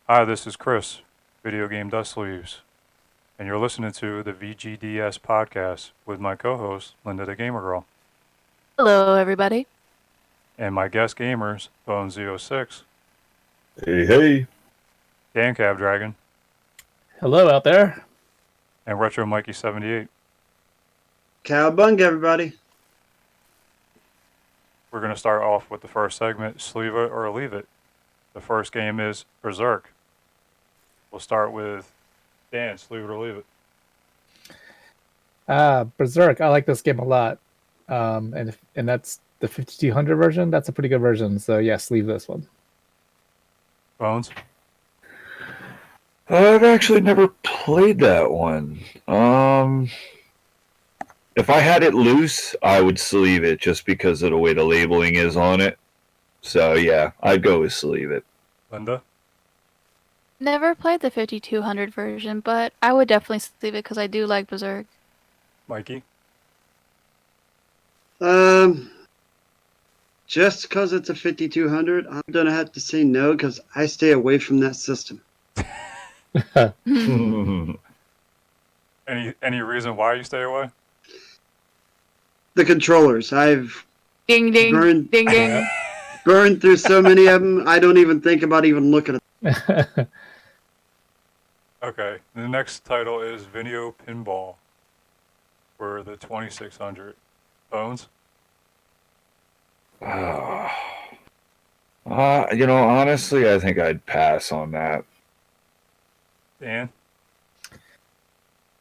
Hi, this is Chris, Video Game Dust Sleeves, and you're listening to the VGDS podcast with my co-host, LindaAKATheGamerGirl, Hello, everybody. and my guest gamers, BonesZ06, Hey, hey. DanCavDragon, Hello out there. and RetroMikey78. Cowabunga, everybody. We're going to start off with the first segment, Sleeve It or Leave It. The first game is Berserk. We'll start with Dan, Sleeve It or Leave It. Berserk. I like this game a lot. And that's the 5200 version. That's a pretty good version. So yes, leave this one. Bones? I've actually never played that one. If I had it loose, I would sleeve it just because of the way the labeling is on it. So yeah, I'd go with sleeve it. Linda? Never played the 5200 version, but I would definitely sleeve it because I do like Berserk. Mikey? Just because it's a 5200, I'm gonna have to say no because I stay away from that system. Any reason why you stay away? The controllers, I've Ding ding burned, ding ding. burned through so many of them. I don't even think about even looking at them. Okay, the next title is Video Pinball for the 2600. Bones? Honestly, I think I'd pass on that. Dan?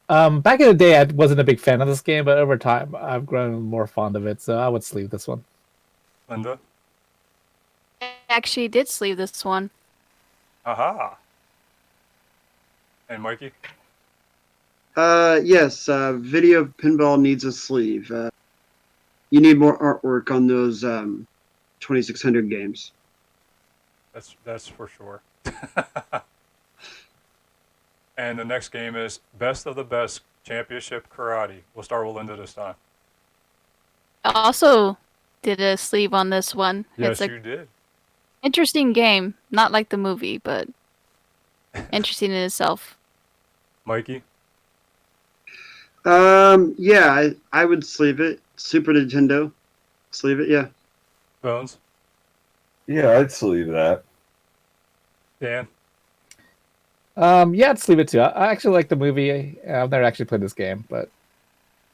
Back in the day, I wasn't a big fan of this game, but over time, I've grown more fond of it. So I would sleeve this one. Linda? I actually did sleeve this one. Aha! And Mikey? Yes, video pinball needs a sleeve. You need more artwork on those 2600 games. That's for sure. And the next game is Best of the Best Championship Karate. We'll start with Linda this time. I also did a sleeve on this one. Yes, It's you an did. interesting game. Not like the movie, but interesting in itself. Mikey? Yeah, I would sleeve it. Super Nintendo, sleeve it. Yeah. Bones? Yeah, I'd sleeve that. Dan? Yeah, I'd sleeve it too. I actually like the movie. I've never actually played this game, but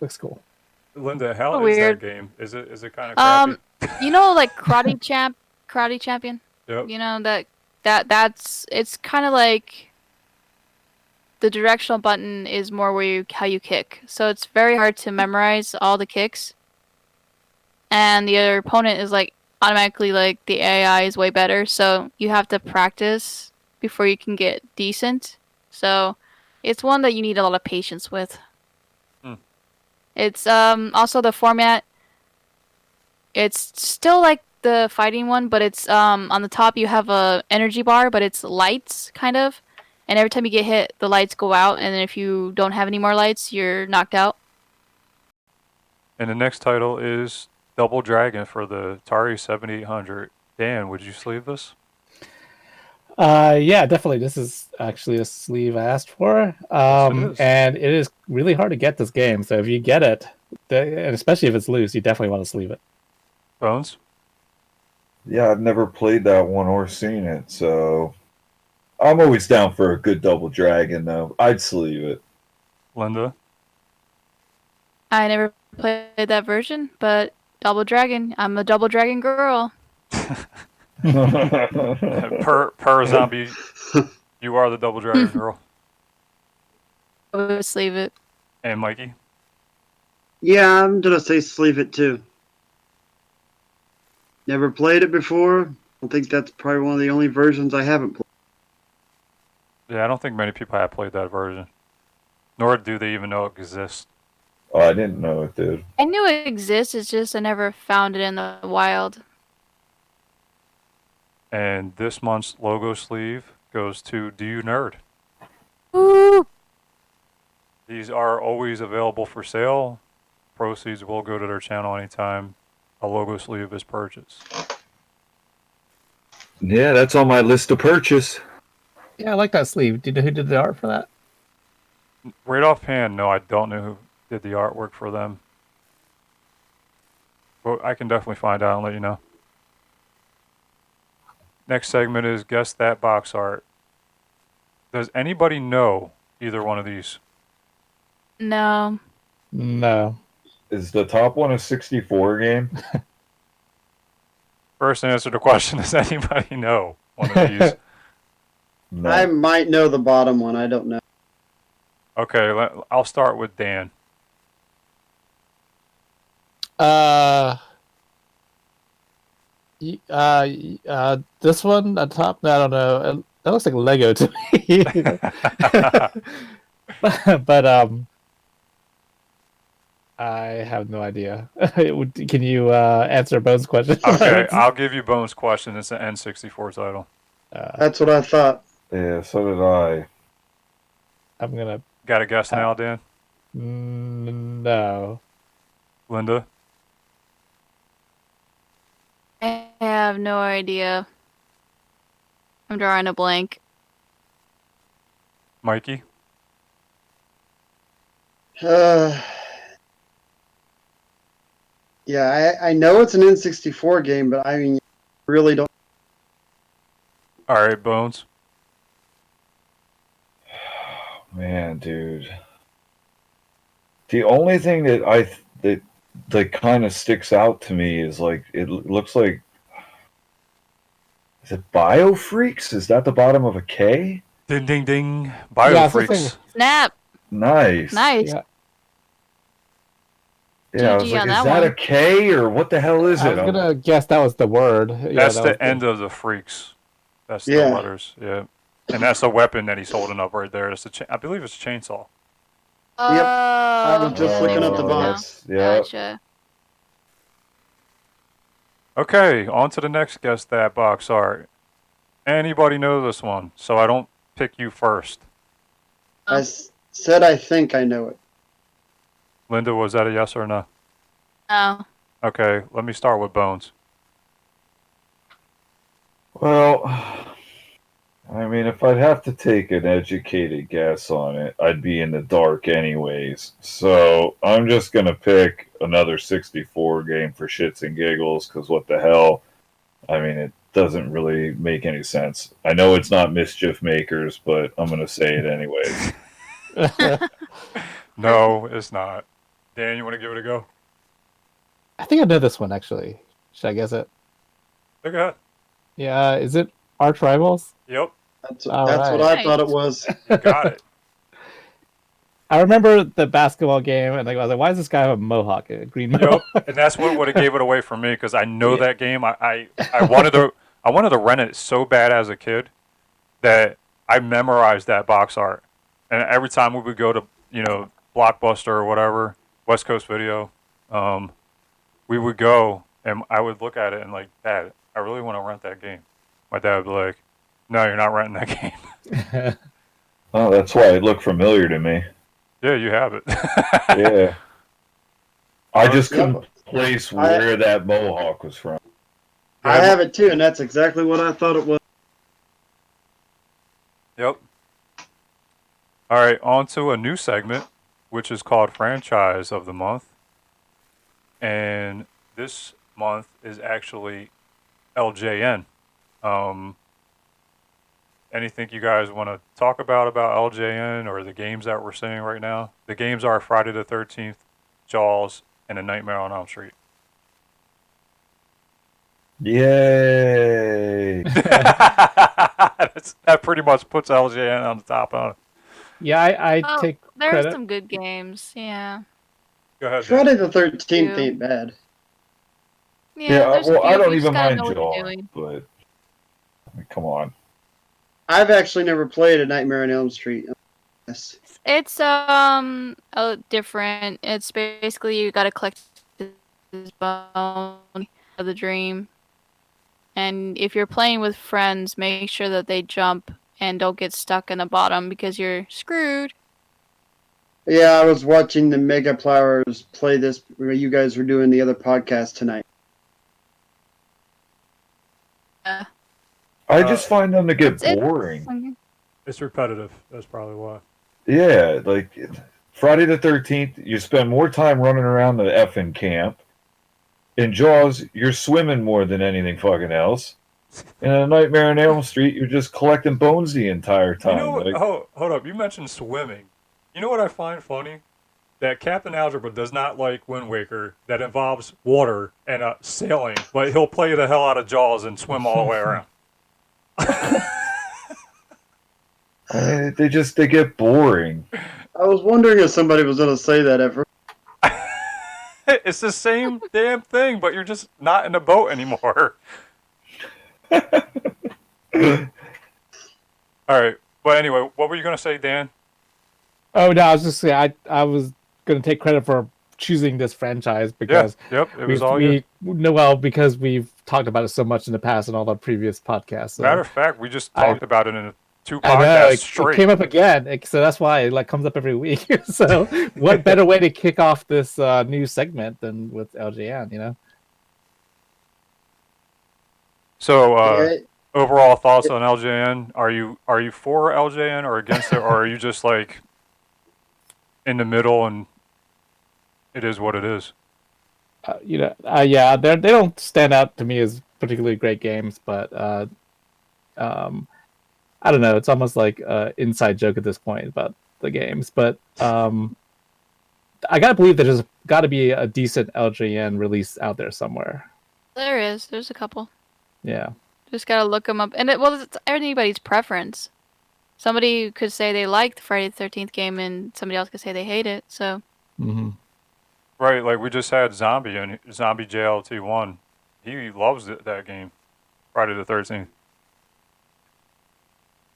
looks cool. Linda, how Oh, is weird. that game? Is it kind of crappy? You know, like Karate Champion. Yep. You know that's it's kind of like the directional button is more where how you kick. So it's very hard to memorize all the kicks. And the other opponent is like automatically like the AI is way better, so you have to practice before you can get decent. So it's one that you need a lot of patience with. Hmm. It's also the format. It's still like the fighting one, but it's on the top you have a energy bar, but it's lights kind of. And every time you get hit, the lights go out, and then if you don't have any more lights, you're knocked out. And the next title is Double Dragon for the Atari 7800. Dan, would you sleeve this? Yeah, definitely. This is actually a sleeve I asked for. Yes, it is. And it is really hard to get this game. So if you get it, and especially if it's loose, you definitely want to sleeve it. Bones? Yeah, I've never played that one or seen it, so I'm always down for a good Double Dragon, though. I'd sleeve it. Linda? I never played that version, but Double Dragon. I'm a Double Dragon girl. Per zombie, you are the Double Dragon girl. I would sleeve it. And Mikey? Yeah, I'm gonna say sleeve it too. Never played it before. I think that's probably one of the only versions I haven't played. Yeah, I don't think many people have played that version. Nor do they even know it exists. Oh, I didn't know it did. I knew it exists, it's just I never found it in the wild. And this month's logo sleeve goes to Do You Nerd? Woo! These are always available for sale. Proceeds will go to their channel anytime a logo sleeve is purchased. Yeah, that's on my list to purchase. Yeah, I like that sleeve. Do you know who did the art for that? Right offhand, no, I don't know who did the artwork for them. But I can definitely find out and let you know. Next segment is Guess That Box Art. Does anybody know either one of these? No. No. Is the top one a 64 game? First answer to the question, does anybody know one of these? No. I might know the bottom one. I don't know. Okay, I'll start with Dan. This one on top. No, I don't know. That looks like Lego to me. But I have no idea. Can you answer Bones' question? Okay, I'll give you Bones' question. It's an N64 title. That's what I thought. Yeah, so did I. I'm gonna. Got a guess now, Dan? No. Linda? I have no idea. I'm drawing a blank. Mikey? Yeah, I know it's an N64 game, but I mean, really don't. All right, Bones. Man, dude. The only thing that kind of sticks out to me is like it looks like, is it Biofreaks? Is that the bottom of a K? Ding, ding, ding. Yeah, I was gonna Biofreaks. say- Snap. Nice. Nice. Yeah, Yeah, I was GG like, on is that that one. a K or what the hell is I it? was gonna guess that was the word. Yeah, That's that the was end of the freaks. That's the Yeah. letters. Yeah. And that's a weapon that he's holding up right there. It's I believe it's a chainsaw. Yep. I was just looking up the box. Yeah. Gotcha. Okay, on to the next Guess That Box Art. Anybody know this one? So I don't pick you first. I said I think I know it. Linda, was that a yes or no? No. Okay, let me start with Bones. Well, I mean, if I'd have to take an educated guess on it, I'd be in the dark anyways. So I'm just going to pick another 64 game for shits and giggles, because what the hell? I mean, it doesn't really make any sense. I know it's not Mischief Makers, but I'm going to say it anyways. No, it's not. Dan, you want to give it a go? I think I know this one actually. Should I guess it? Look at Yeah, is it Arch Rivals? Yep, That's All what right. I thought it was. you got it. I remember the basketball game, and like I was like, "Why does this guy have a mohawk, a green mohawk?" Yep, and that's what would have gave it away for me because I know Yeah. that game. I wanted to rent it so bad as a kid that I memorized that box art, and every time we would go to Blockbuster or whatever, West Coast Video, we would go and I would look at it and like, Dad, I really want to rent that game. My dad would be like, No, you're not renting that game. Oh, that's why it looked familiar to me. Yeah, you have it. Yeah. I just Yep. couldn't place where that mohawk was from. I have it too, and that's exactly what I thought it was. Yep. All right, on to a new segment, which is called Franchise of the Month. And this month is actually LJN. Anything you guys want to talk about LJN or the games that we're seeing right now? The games are Friday the 13th, Jaws, and A Nightmare on Elm Street. Yay! That pretty much puts LJN on the top on it. Yeah, I Oh, take There are credit. some good games. Yeah. Go ahead. Dan. Friday the 13th Yeah. ain't bad. Yeah. there's a well, few. I don't You just even gotta mind know what you're Jaws, doing. but I mean, come on. I've actually never played A Nightmare on Elm Street. Yes. It's different. It's basically you gotta collect his bone of the dream, and if you're playing with friends, make sure that they jump and don't get stuck in the bottom because you're screwed. Yeah, I was watching the Mega Plowers play this where you guys were doing the other podcast tonight. I just find them to get It's- boring. It's repetitive. That's probably why. Yeah, like Friday the 13th, you spend more time running around the effing camp. In Jaws, you're swimming more than anything fucking else. In A Nightmare on Elm Street, you're just collecting bones the entire You know time. what? Like, Hold up. You mentioned swimming. You know what I find funny? That Captain Algebra does not like Wind Waker that involves water and sailing, but he'll play the hell out of Jaws and swim all the way around. they get boring. I was wondering if somebody was going to say that ever. It's the same damn thing, but you're just not in a boat anymore. All right. But anyway, what were you going to say, Dan? Oh no, I was just saying I was gonna take credit for choosing this franchise because Yep. It was all you. because we've talked about it so much in the past and all the previous podcasts. So Matter of fact, we just talked about it in 2 I know podcasts it straight. came up again, so that's why it comes up every week. So what better way to kick off this new segment than with LJN, you know? So, Yeah, overall thoughts on LJN? Are you for LJN or against it, or are you just like in the middle and it is what it is? Yeah, they don't stand out to me as particularly great games, but I don't know. It's almost like an inside joke at this point about the games. But I gotta believe that there's got to be a decent LJN release out there somewhere. There is. There's a couple. Yeah. Just gotta look them up. And it's anybody's preference. Somebody could say they like the Friday the 13th game, and somebody else could say they hate it. So. Mm-hmm. Right, like we just had Zombie and Zombie JLT1. He loves that game, Friday the 13th.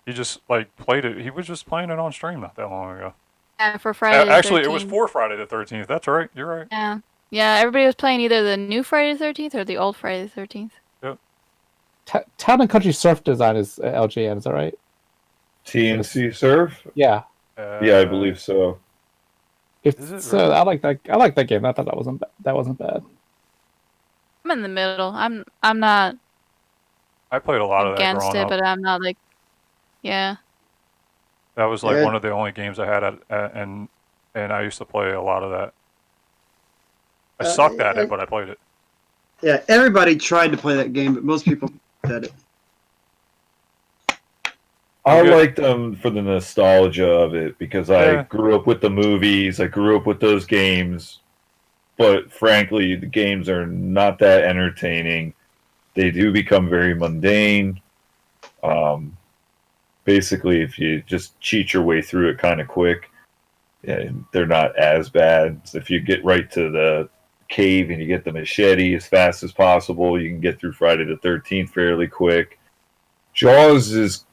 He just like played it. He was just playing it on stream not that long ago. Yeah, for Friday the Actually, 13th. it was for Friday the 13th. That's right. You're right. Yeah. Yeah, everybody was playing either the new Friday the 13th or the old Friday the 13th. Yep. Town and Country Surf Design is LJN, is that right? TNC Surf? Yeah. Yeah, I believe so. Is it So really? I like that game. I thought that wasn't bad. I'm in the middle. I'm not I played a lot of that against growing it, up. but I'm not like, yeah. That was like Yeah. one of the only games I had, and I used to play a lot of that. I sucked at it, but I played it. Yeah, everybody tried to play that game, but most people at it. I Okay. liked them for the nostalgia of it because I Yeah. grew up with the movies, I grew up with those games, but frankly, the games are not that entertaining. They do become very mundane. Basically, if you just cheat your way through it kind of quick, yeah, they're not as bad. So if you get right to the cave and you get the machete as fast as possible, you can get through Friday the 13th fairly quick. Jaws is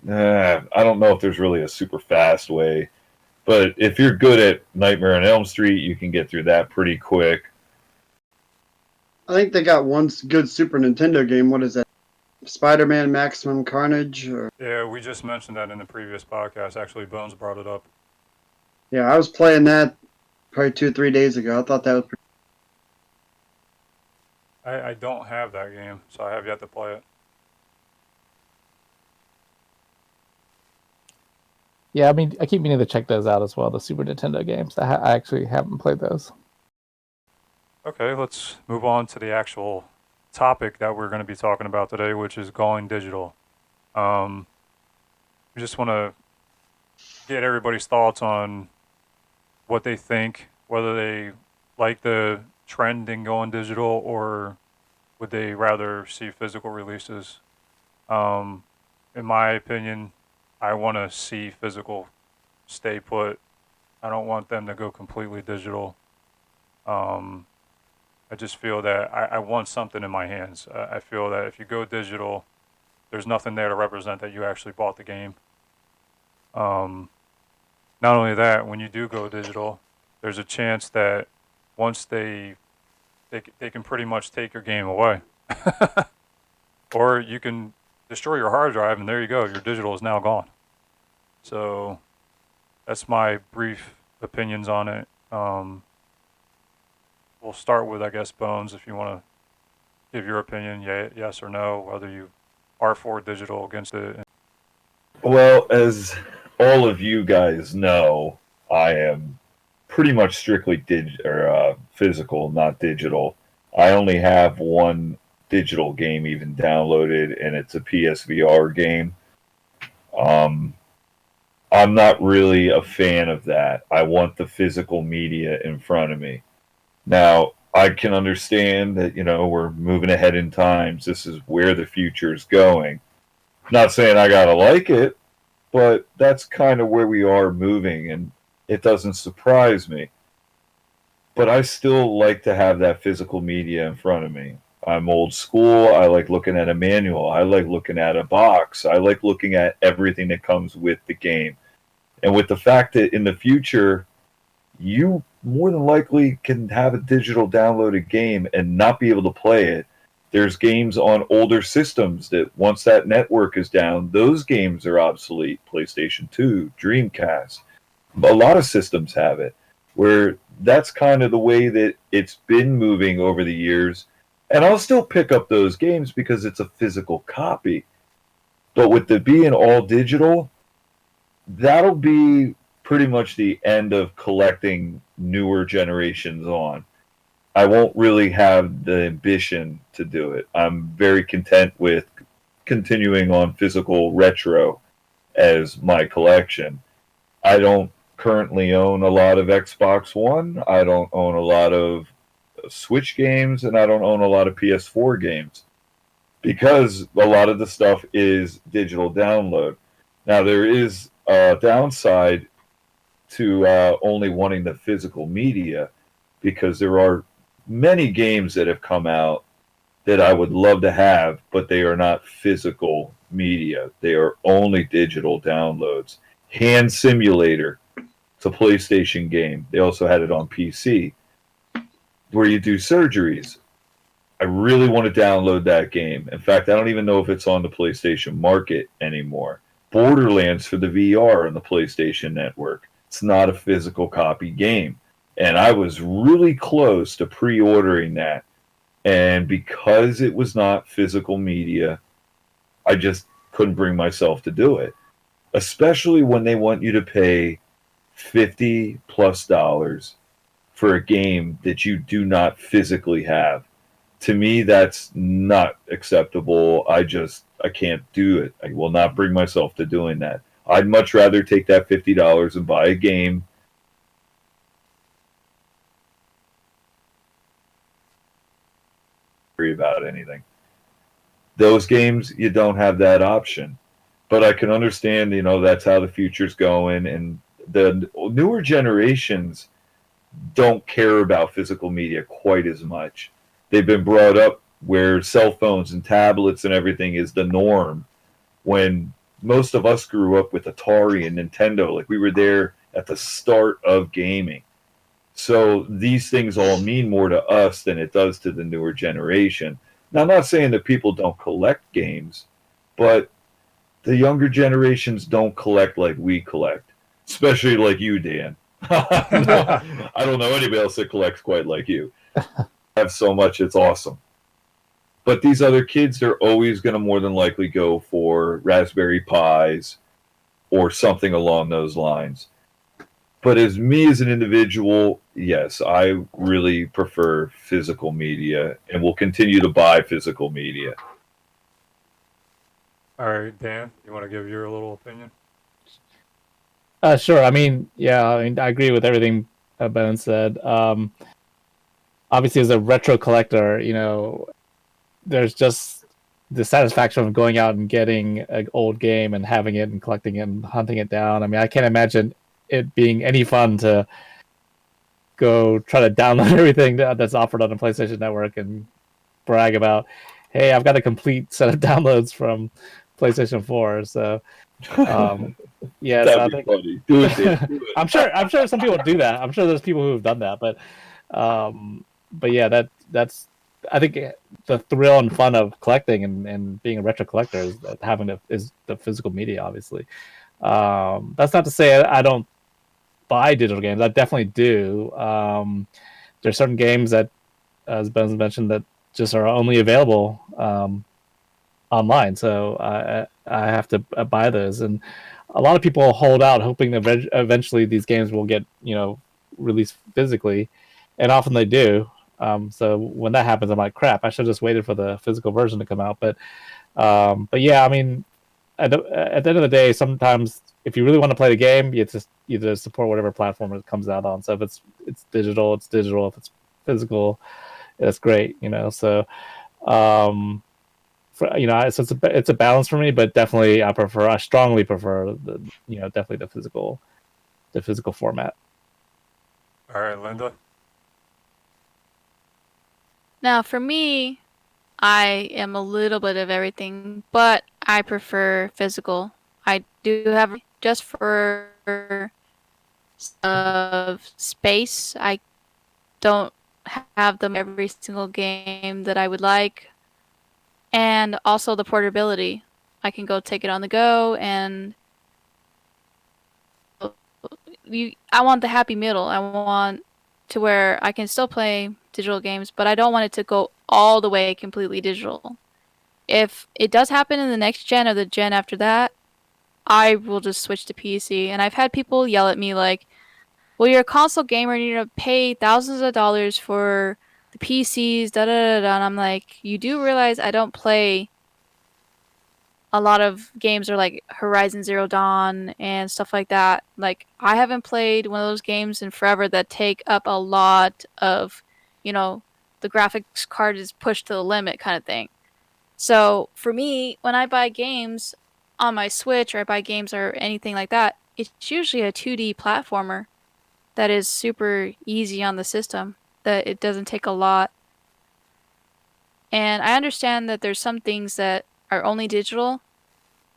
I don't know if there's really a super fast way, but if you're good at Nightmare on Elm Street, you can get through that pretty quick. I think they got one good Super Nintendo game. What is that? Spider-Man Maximum Carnage? Or... Yeah, we just mentioned that in the previous podcast. Actually, Bones brought it up. Yeah, I was playing that probably 2 or 3 days ago. I thought that was pretty... I don't have that game, so I have yet to play it. Yeah, I mean, I keep meaning to check those out as well. The Super Nintendo games. I actually haven't played those. Okay, let's move on to the actual topic that we're going to be talking about today, which is going digital. We just want to get everybody's thoughts on what they think, whether they like the trend in going digital or would they rather see physical releases. In my opinion, I want to see physical stay put. I don't want them to go completely digital. I just feel that I want something in my hands. I feel that if you go digital, there's nothing there to represent that you actually bought the game. Not only that, when you do go digital, there's a chance that once they can pretty much take your game away. Or you can destroy your hard drive and there you go, your digital is now gone. So that's my brief opinions on it. We'll start with, I guess, Bones, if you want to give your opinion, yes or no, whether you are for digital, against it. Well, Well, as all of you guys know, I am pretty much strictly physical, not digital. I only have one digital game even downloaded, and it's a PSVR game. Um, I'm not really a fan of that. I want the physical media in front of me. Now, I can understand that, we're moving ahead in times. This is where the future is going. Not saying I gotta like it, but that's kind of where we are moving, and it doesn't surprise me. But I still like to have that physical media in front of me. I'm old school. I like looking at a manual. I like looking at a box. I like looking at everything that comes with the game. And with the fact that in the future, you more than likely can have a digital downloaded game and not be able to play it. There's games on older systems that once that network is down, those games are obsolete. PlayStation 2, Dreamcast. A lot of systems have it, where that's kind of the way that it's been moving over the years. And I'll still pick up those games because it's a physical copy. But with the being all digital, that'll be pretty much the end of collecting newer generations on. I won't really have the ambition to do it. I'm very content with continuing on physical retro as my collection. I don't currently own a lot of Xbox One. I don't own a lot of Switch games, and I don't own a lot of PS4 games because a lot of the stuff is digital download. Now, there is a downside to only wanting the physical media because there are many games that have come out that I would love to have, but they are not physical media. They are only digital downloads. Hand Simulator, it's a PlayStation game. They also had it on PC, where you do surgeries. I really want to download that game. In fact, I don't even know if it's on the PlayStation Market anymore. Borderlands for the VR on the PlayStation Network. It's not a physical copy game. And I was really close to pre-ordering that. And because it was not physical media, I just couldn't bring myself to do it. Especially when they want you to pay $50+ for a game that you do not physically have. To me, that's not acceptable. I can't do it. I will not bring myself to doing that. I'd much rather take that $50 and buy a game. About anything. Those games, you don't have that option. But I can understand, that's how the future's going, and the newer generations don't care about physical media quite as much. They've been brought up where cell phones and tablets and everything is the norm, when most of us grew up with Atari and Nintendo. Like, we were there at the start of gaming. So these things all mean more to us than it does to the newer generation. Now, I'm not saying that people don't collect games, but the younger generations don't collect like we collect, especially like you, Dan. I don't know anybody else that collects quite like you. I have so much, it's awesome. But these other kids, they're always going to more than likely go for Raspberry Pis or something along those lines. But as me as an individual, yes, I really prefer physical media and will continue to buy physical media. All right, Dan, you want to give your little opinion? Sure. I mean, I agree with everything Ben said. Obviously, as a retro collector, there's just the satisfaction of going out and getting an old game and having it and collecting it and hunting it down. I mean, I can't imagine it being any fun to go try to download everything that's offered on the PlayStation Network and brag about, hey, I've got a complete set of downloads from PlayStation 4. So, yes, That'd I be think funny. Do it, Dan. Do it. I'm sure some people do that. I'm sure there's people who have done that, but yeah, that's I think the thrill and fun of collecting and being a retro collector is the physical media, obviously. That's not to say I don't buy digital games. I definitely do. There's certain games that, as Ben mentioned, that just are only available online. So I have to buy those. And a lot of people hold out, hoping that eventually these games will get released physically, and often they do. So when that happens, I'm like, crap! I should have just waited for the physical version to come out. But yeah, I mean, at the end of the day, sometimes if you really want to play the game, you just support whatever platform it comes out on. So if it's digital, it's digital. If it's physical, that's great. So so it's a balance for me, but definitely I strongly prefer definitely the physical format. All right, Linda. Now, for me, I am a little bit of everything, but I prefer physical. I do have just for of space. I don't have them every single game that I would like, and also the portability. I can go take it on the go, and I want the happy middle. I want to where I can still play digital games, but I don't want it to go all the way completely digital. If it does happen in the next gen or the gen after that, I will just switch to PC. And I've had people yell at me like, well, you're a console gamer and you're going to pay thousands of dollars for the PCs, da da da da. And I'm like, you do realize I don't play a lot of games or like Horizon Zero Dawn and stuff like that. Like, I haven't played one of those games in forever that take up a lot of, the graphics card is pushed to the limit kind of thing. So for me, when I buy games on my Switch or I buy games or anything like that, it's usually a 2D platformer that is super easy on the system, that it doesn't take a lot. And I understand that there's some things that are only digital,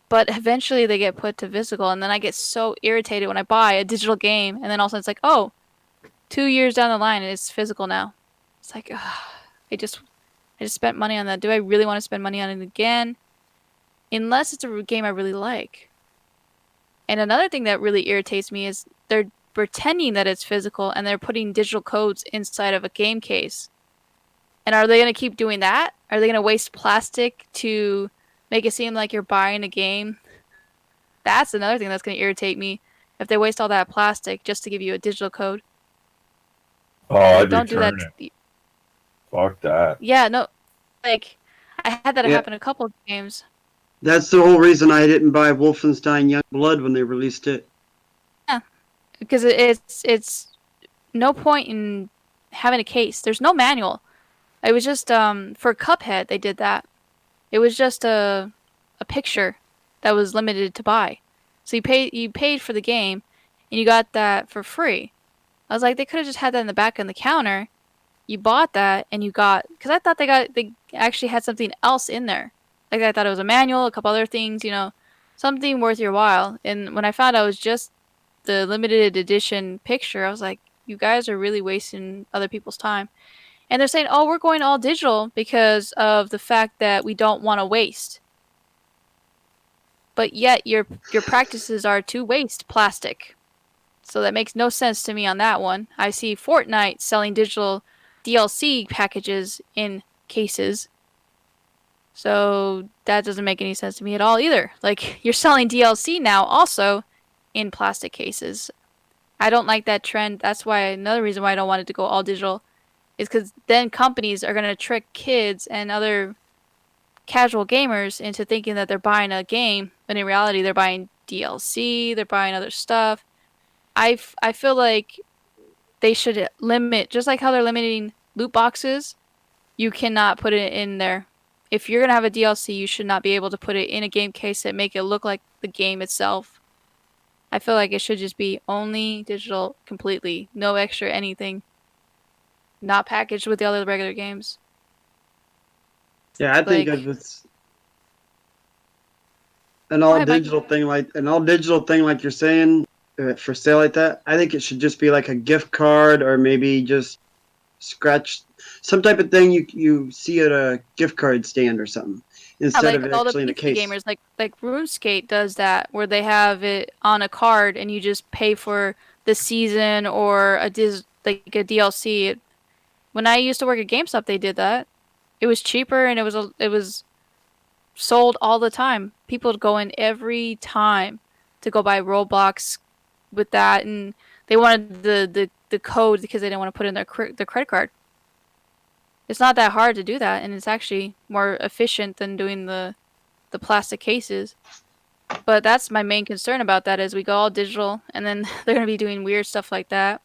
but eventually they get put to physical, and then I get so irritated when I buy a digital game, and then all of a sudden it's like, oh, 2 years down the line, and it's physical now. It's like, ugh, I just spent money on that. Do I really want to spend money on it again? Unless it's a game I really like. And another thing that really irritates me is they're pretending that it's physical, and they're putting digital codes inside of a game case. And are they going to keep doing that? Are they going to waste plastic to make it seem like you're buying a game? That's another thing that's going to irritate me. If they waste all that plastic just to give you a digital code. Oh, I'd don't do that. return it. Fuck that. Yeah, no. Like, I had that Yeah. happen a couple of games. That's the whole reason I didn't buy Wolfenstein Youngblood when they released it. Because it's no point in having a case. There's no manual. It was just for Cuphead they did that. It was just a picture that was limited to buy. So you paid for the game and you got that for free. I was like, they could have just had that in the back on the counter. You bought that and you got, because I thought they actually had something else in there. Like, I thought it was a manual, a couple other things, something worth your while. And when I found out it was just the limited edition picture, I was like, you guys are really wasting other people's time. And they're saying, oh, we're going all digital because of the fact that we don't want to waste. But yet your practices are to waste plastic. So that makes no sense to me on that one. I see Fortnite selling digital DLC packages in cases. So that doesn't make any sense to me at all either. Like, you're selling DLC now also in plastic cases. I don't like that trend. That's why another reason why I don't want it to go all digital is because then companies are going to trick kids and other casual gamers into thinking that they're buying a game, but in reality they're buying DLC, they're buying other stuff. I feel like they should limit, just like how they're limiting loot boxes, you cannot put it in there. If you're going to have a DLC, you should not be able to put it in a game case that make it look like the game itself. I feel like it should just be only digital completely. No extra anything. Not packaged with the other regular games. Yeah, I think Like- if it's an all ahead, Mike. digital thing like you're saying, for sale like that, I think it should just be like a gift card or maybe just scratch some type of thing you see at a gift card stand or something instead like of it all the actually in a PC case. gamers, like RuneScape does that, where they have it on a card and you just pay for the season or a DLC. When I used to work at GameStop, they did that. It was cheaper and it was sold all the time. People would go in every time to go buy Roblox with that, and they wanted the code because they didn't want to put in their credit card. It's not that hard to do that, and it's actually more efficient than doing the plastic cases. But that's my main concern about that is we go all digital, and then they're gonna be doing weird stuff like that.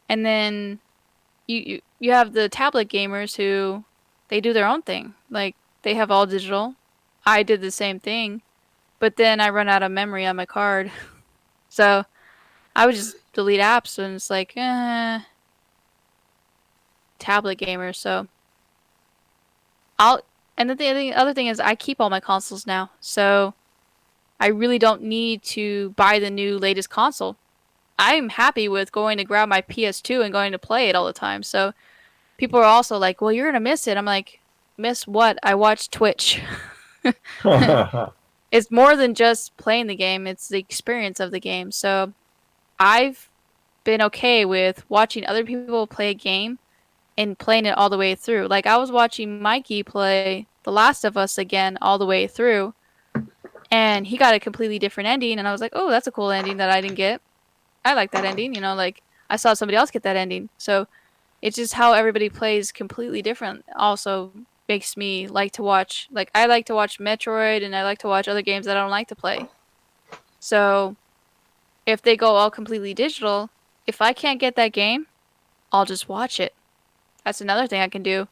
And then you have the tablet gamers who they do their own thing. Like they have all digital. I did the same thing, but then I run out of memory on my card, so I would just delete apps, and it's like, tablet gamers. So I'll. And the other thing is I keep all my consoles now, so I really don't need to buy the new latest console. I'm happy with going to grab my PS2 and going to play it all the time. So people are also like, well, you're going to miss it. I'm like, miss what? I watch Twitch. It's more than just playing the game. It's the experience of the game. So I've been okay with watching other people play a game and playing it all the way through. Like I was watching Mikey play The Last of Us again all the way through, and he got a completely different ending, and I was like, oh, that's a cool ending that I didn't get. I like that ending, you know, like I saw somebody else get that ending. So it's just how everybody plays completely different also makes me like to watch, like I like to watch Metroid, and I like to watch other games that I don't like to play. So if they go all completely digital, if I can't get that game, I'll just watch it. That's another thing I can do.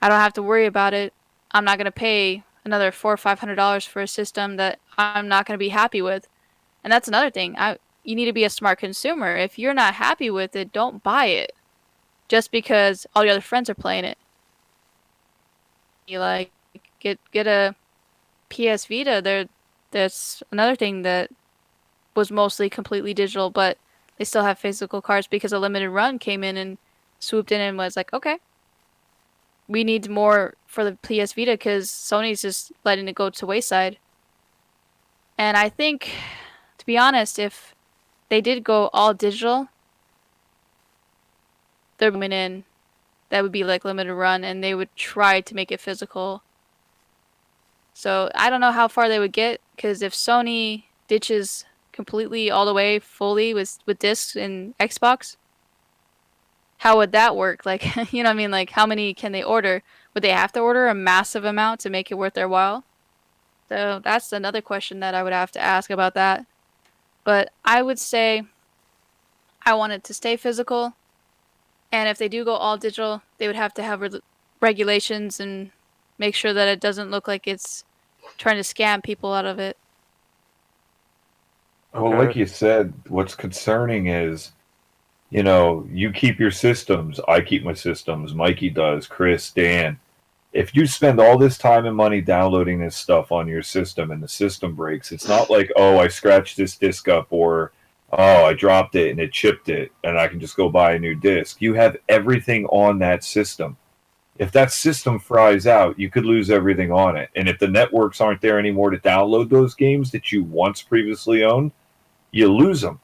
I don't have to worry about it. I'm not gonna pay another $400 or $500 for a system that I'm not gonna be happy with. And that's another thing. You need to be a smart consumer. If you're not happy with it, don't buy it. Just because all your other friends are playing it. You like get a PS Vita. That's another thing that was mostly completely digital, but they still have physical cards because a limited run came in and swooped in and was like, okay, we need more for the PS Vita because Sony's just letting it go to wayside. And I think, to be honest, if they did go all digital, they're coming in, that would be like limited run, and they would try to make it physical. So I don't know how far they would get, because if Sony ditches completely all the way fully with discs in Xbox, how would that work? Like, you know what I mean? Like, how many can they order? Would they have to order a massive amount to make it worth their while? So that's another question that I would have to ask about that. But I would say I want it to stay physical. And if they do go all digital, they would have to have regulations and make sure that it doesn't look like it's trying to scam people out of it. Well, like you said, what's concerning is, you know, you keep your systems, I keep my systems, Mikey does, Chris, Dan. If you spend all this time and money downloading this stuff on your system and the system breaks, it's not like, oh, I scratched this disc up, or oh, I dropped it and it chipped it and I can just go buy a new disc. You have everything on that system. If that system fries out, you could lose everything on it. And if the networks aren't there anymore to download those games that you once previously owned, you lose them.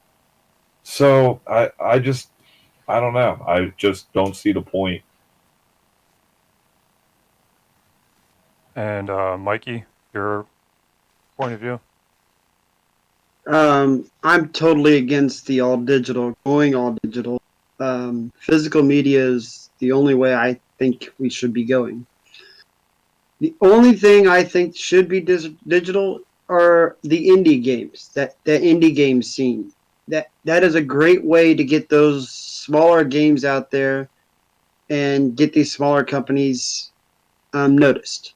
So I don't know. I just don't see the point. And Mikey, your point of view? I'm totally against the all digital, going all digital. Physical media is the only way I think we should be going. The only thing I think should be digital are the indie games, the indie game scene. That is a great way to get those smaller games out there and get these smaller companies noticed.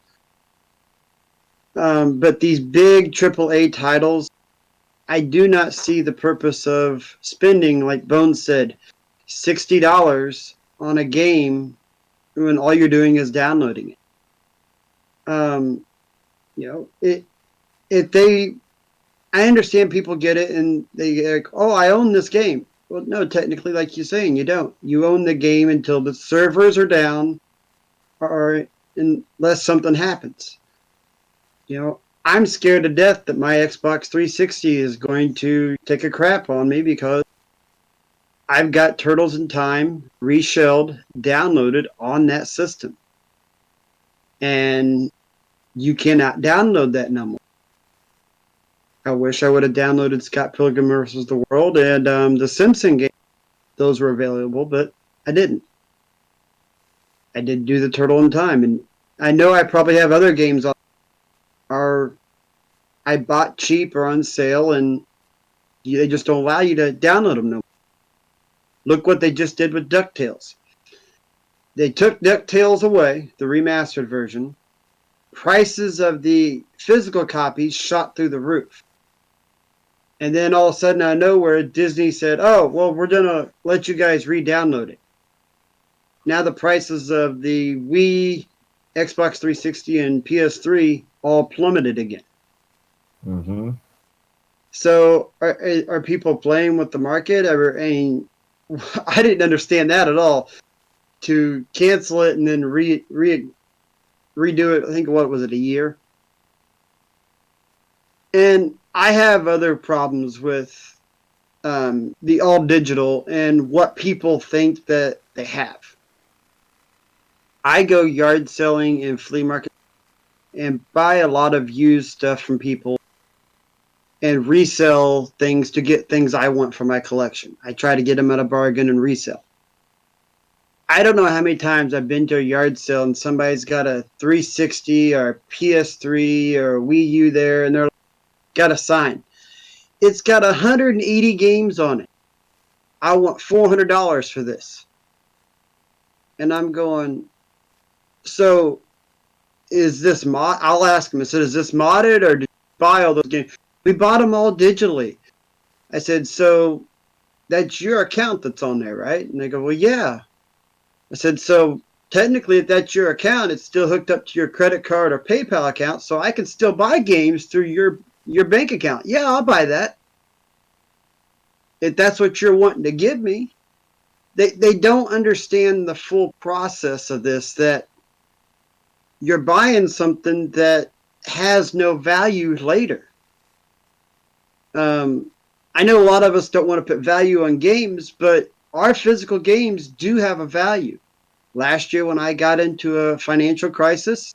But these big AAA titles, I do not see the purpose of spending, like Bones said, $60 on a game when all you're doing is downloading it. I understand people get it and they get like, oh, I own this game. Well, no, technically, like you're saying, you don't. You own the game until the servers are down, or unless something happens. I'm scared to death that my Xbox 360 is going to take a crap on me because I've got Turtles in Time reshelled, downloaded on that system. And You cannot download that no more. I wish I would have downloaded Scott Pilgrim vs. the World and the Simpson game. Those were available, but I didn't. I did do the Turtle in Time, and I know I probably have other games I bought cheap or on sale, and they just don't allow you to download them no more. Look what they just did with DuckTales. They took DuckTales away, the remastered version. Prices of the physical copies shot through the roof. And then all of a sudden, out of nowhere, Disney said, oh, well, we're going to let you guys re-download it. Now the prices of the Wii, Xbox 360, and PS3 all plummeted again. Mm-hmm. So are people playing with the market? I mean, I didn't understand that at all. To cancel it and then redo it, I think, what was it, a year? And I have other problems with the all digital and what people think that they have. I go yard selling and flea market and buy a lot of used stuff from people and resell things to get things I want for my collection. I try to get them at a bargain and resell. I don't know how many times I've been to a yard sale and somebody's got a 360 or PS3 or Wii U there, and they're got a sign. It's got 180 games on it. I want $400 for this. And I'm going, so is this mod? I'll ask them. I said, is this modded or did you buy all those games? We bought them all digitally. I said, so that's your account that's on there, right? And they go, well, yeah. I said, so technically, if that's your account, it's still hooked up to your credit card or PayPal account, so I can still buy games through your bank account. Yeah, I'll buy that. If that's what you're wanting to give me. They don't understand the full process of this, that you're buying something that has no value later. I know a lot of us don't want to put value on games, but our physical games do have a value. Last year when I got into a financial crisis,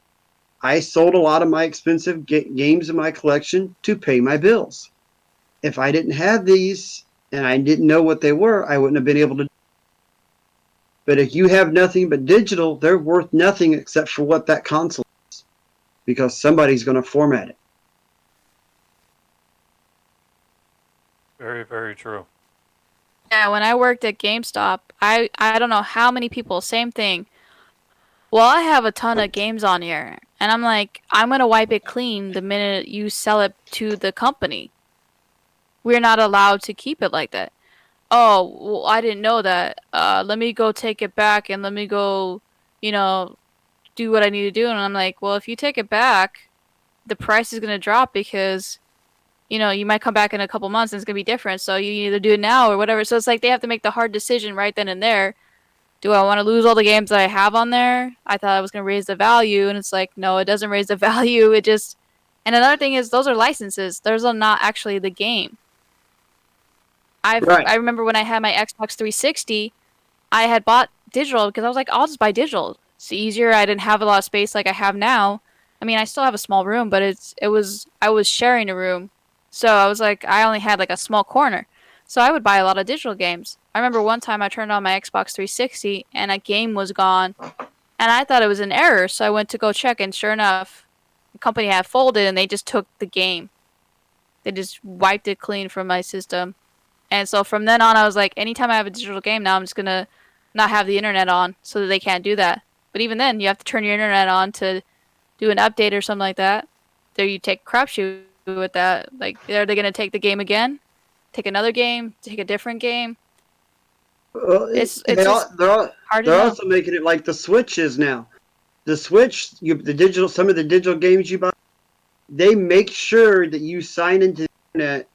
I sold a lot of my expensive games in my collection to pay my bills. If I didn't have these and I didn't know what they were, I wouldn't have been able to. But if you have nothing but digital, they're worth nothing except for what that console is, because somebody's going to format it. Very, very true. Yeah, when I worked at GameStop, I don't know how many people, same thing. Well, I have a ton of games on here, and I'm like, I'm gonna wipe it clean the minute you sell it to the company. We're not allowed to keep it like that. Oh, well, I didn't know that. Let me go take it back and let me go, you know, do what I need to do. And I'm like, well, if you take it back, the price is gonna drop because, you know, you might come back in a couple months and it's gonna be different. So you either do it now or whatever. So it's like they have to make the hard decision right then and there. Do I want to lose all the games that I have on there? I thought I was gonna raise the value, and it's like, no, it doesn't raise the value. It just. And another thing is, those are licenses. Those are not actually the game. Right. I remember when I had my Xbox 360, I had bought digital because I was like, I'll just buy digital. It's easier. I didn't have a lot of space like I have now. I mean, I still have a small room, but I was sharing a room, so I was like, I only had like a small corner, so I would buy a lot of digital games. I remember one time I turned on my Xbox 360 and a game was gone, and I thought it was an error, so I went to go check, and sure enough, the company had folded and they just took the game. They just wiped it clean from my system. And so from then on, I was like, anytime I have a digital game now, I'm just going to not have the internet on so that they can't do that. But even then, you have to turn your internet on to do an update or something like that. There you take a crapshoot with that. Like, are they going to take the game again? Take another game? Take a different game? It's just hard to they're know. also making it like the Switch is now. The Switch, some of the digital games you buy, they make sure that you sign into the internet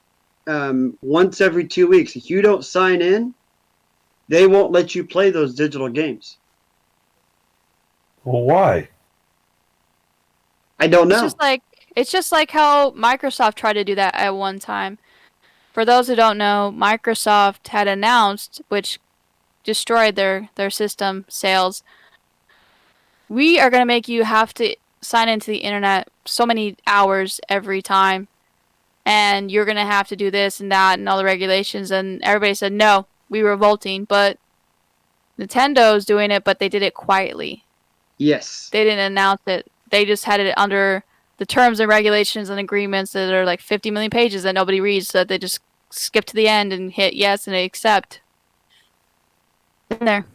once every 2 weeks. If you don't sign in, they won't let you play those digital games. Well, why? I don't know. It's just like how Microsoft tried to do that at one time. For those who don't know, Microsoft had announced, which destroyed their system sales. We are going to make you have to sign into the internet so many hours every time, and you're gonna have to do this and that and all the regulations. And everybody said no, we were revolting, but Nintendo's doing it, but they did it quietly. Yes. They didn't announce it. They just had it under the terms and regulations and agreements that are like 50 million pages that nobody reads, so that they just skip to the end and hit yes and they accept. In there.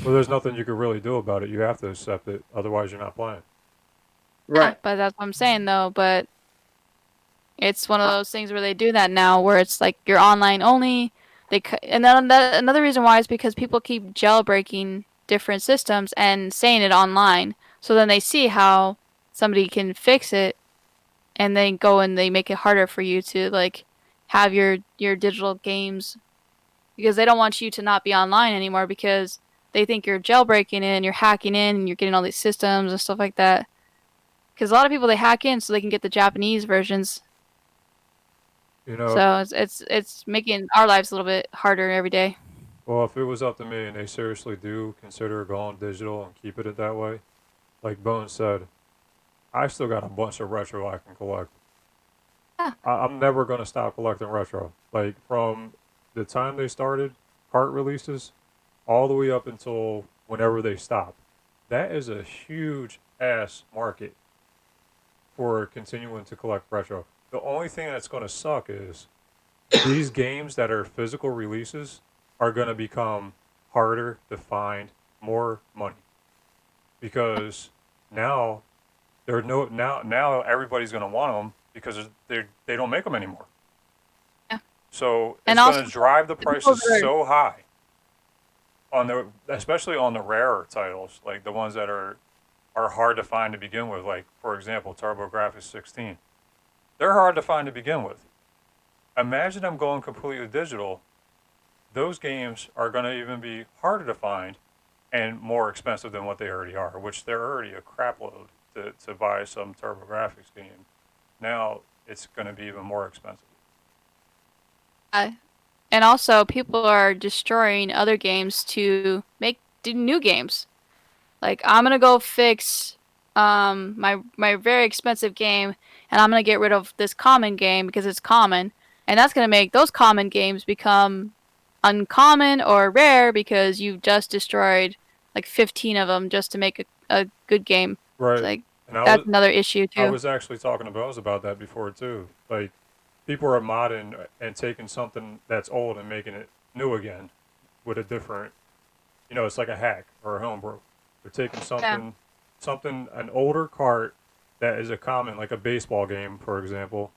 Well, there's nothing you could really do about it. You have to accept it, otherwise you're not playing. Right. But that's what I'm saying though. But it's one of those things where they do that now, where it's like you're online only. And then another reason why is because people keep jailbreaking different systems and saying it online. So then they see how somebody can fix it, and then go and they make it harder for you to like have your digital games, because they don't want you to not be online anymore because they think you're jailbreaking in, you're hacking in, and you're getting all these systems and stuff like that. Because a lot of people, they hack in so they can get the Japanese versions. You know, So it's making our lives a little bit harder every day. well, if it was up to me and they seriously do consider going digital and keeping it that way, like Bones said, I still got a bunch of retro I can collect. Yeah. I'm never going to stop collecting retro. Like, from the time they started cart releases all the way up until whenever they stop. That is a huge ass market for continuing to collect retro. The only thing that's going to suck is these games that are physical releases are going to become harder to find, more money, because now now everybody's going to want them because they don't make them anymore. Yeah. So And it's also, going to drive the people prices are- so high especially on the rarer titles, like the ones that are hard to find to begin with. Like, for example, TurboGrafx-16. They're hard to find to begin with. Imagine them going completely digital. Those games are going to even be harder to find and more expensive than what they already are, which they're already a crap load to buy some TurboGrafx game. Now it's going to be even more expensive. And also, people are destroying other games to do new games. Like, I'm gonna go fix my very expensive game, and I'm gonna get rid of this common game because it's common, and that's gonna make those common games become uncommon or rare because you've just destroyed like 15 of them just to make a good game. Right. It's like, And that's another issue too. I was actually talking to Bones about that before too. Like, people are modding and taking something that's old and making it new again with a different, it's like a hack or a homebrew. They're taking an older cart that is a common, like a baseball game, for example,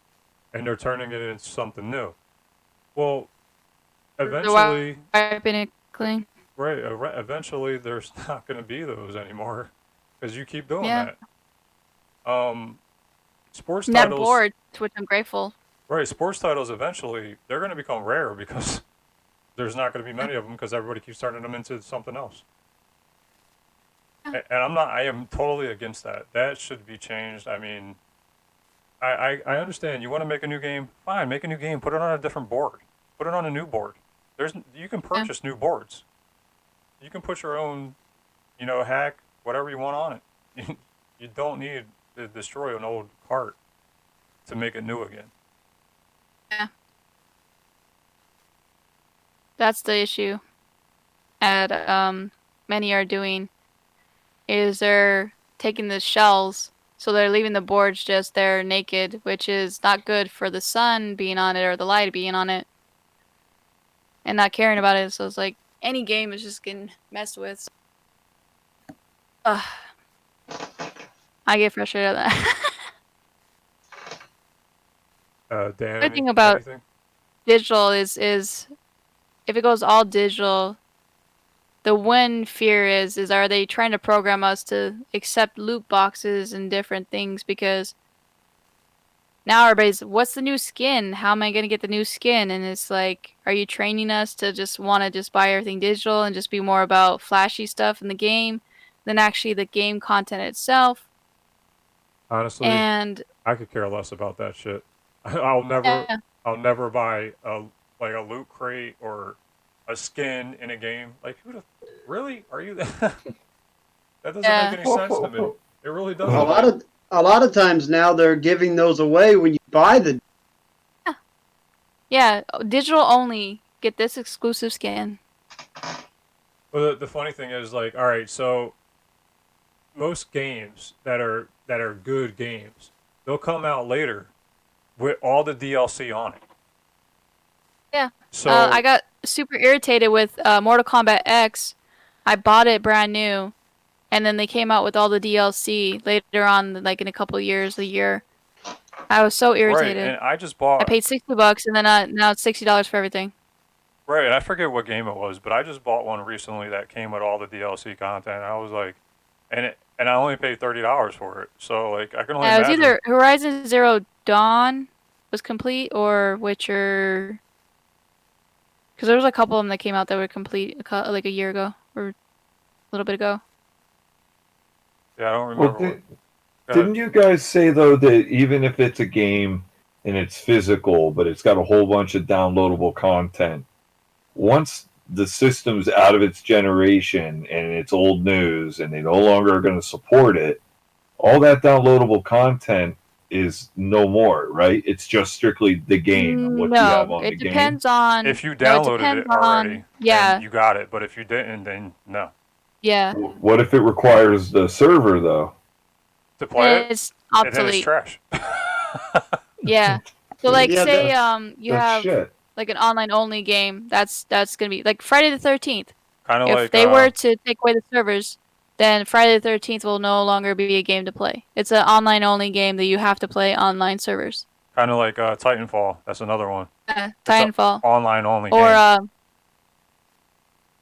and they're turning it into something new. Well, eventually, Wiping it clean. right, eventually there's not going to be those anymore because you keep doing Yeah. that. Sports Net titles, board, to which I'm grateful. right? Sports titles eventually they're going to become rare because there's not going to be many of them because everybody keeps turning them into something else. And I am totally against that. That should be changed. I mean, I understand you want to make a new game. Fine, make a new game. Put it on a different board. Put it on a new board. You can purchase new boards. You can put your own, hack, whatever you want on it. You don't need to destroy an old cart to make it new again. Yeah. That's the issue. And many are doing is they're taking the shells, so they're leaving the boards just there naked, which is not good for the sun being on it or the light being on it, and not caring about it. So it's like any game is just getting messed with. Ugh. I get frustrated at that. Dan, Good thing about anything? digital is if it goes all digital, the one fear is are they trying to program us to accept loot boxes and different things? Because now everybody's, what's the new skin? How am I going to get the new skin? And it's like, are you training us to just want to just buy everything digital and just be more about flashy stuff in the game than actually the game content itself? Honestly, And I could care less about that shit. I'll never buy a loot crate or a skin in a game. Like, really? Are you that? That doesn't make any sense to me. It really A doesn't. lot of times now they're giving those away when you buy the. Yeah, digital only. Get this exclusive skin. But the funny thing is, like, all right, so most games that are good games, they'll come out later with all the DLC on it. Yeah. So I got super irritated with Mortal Kombat X. I bought it brand new, and then they came out with all the DLC later on, like in a couple of years, a year. I was so right, irritated. and I just I bought paid $60, and then now it's $60 for everything. right, and I forget what game it was, but I just bought one recently that came with all the DLC content. And I was like, and I only paid $30 for it. So like, I can only Yeah, it was imagine. either Horizon Zero Dawn was complete or Witcher. Because there was a couple of them that came out that were complete like a year ago or a little bit ago. Yeah, I don't Well, remember what. Go didn't ahead. you guys say though that even if it's a game and it's physical, but it's got a whole bunch of downloadable content, once the system's out of its generation and it's old news and they no longer are going to support it, all that downloadable content is no more, right? It's just strictly the game and what you have No, on the it game. depends on. If you No, it downloaded depends it already, on. Yeah, then you got it. But if you didn't, then no. yeah. What if it requires the server though? To play it, It's and then it's obsolete. trash. Yeah. So like, Yeah, say you That's have shit. like an online only game. That's gonna be like Friday the 13th. Kind of If like they were to take away the servers, then Friday the 13th will no longer be a game to play. It's an online only game that you have to play online servers. Titanfall. That's another one. It's a Titanfall. online only Or game.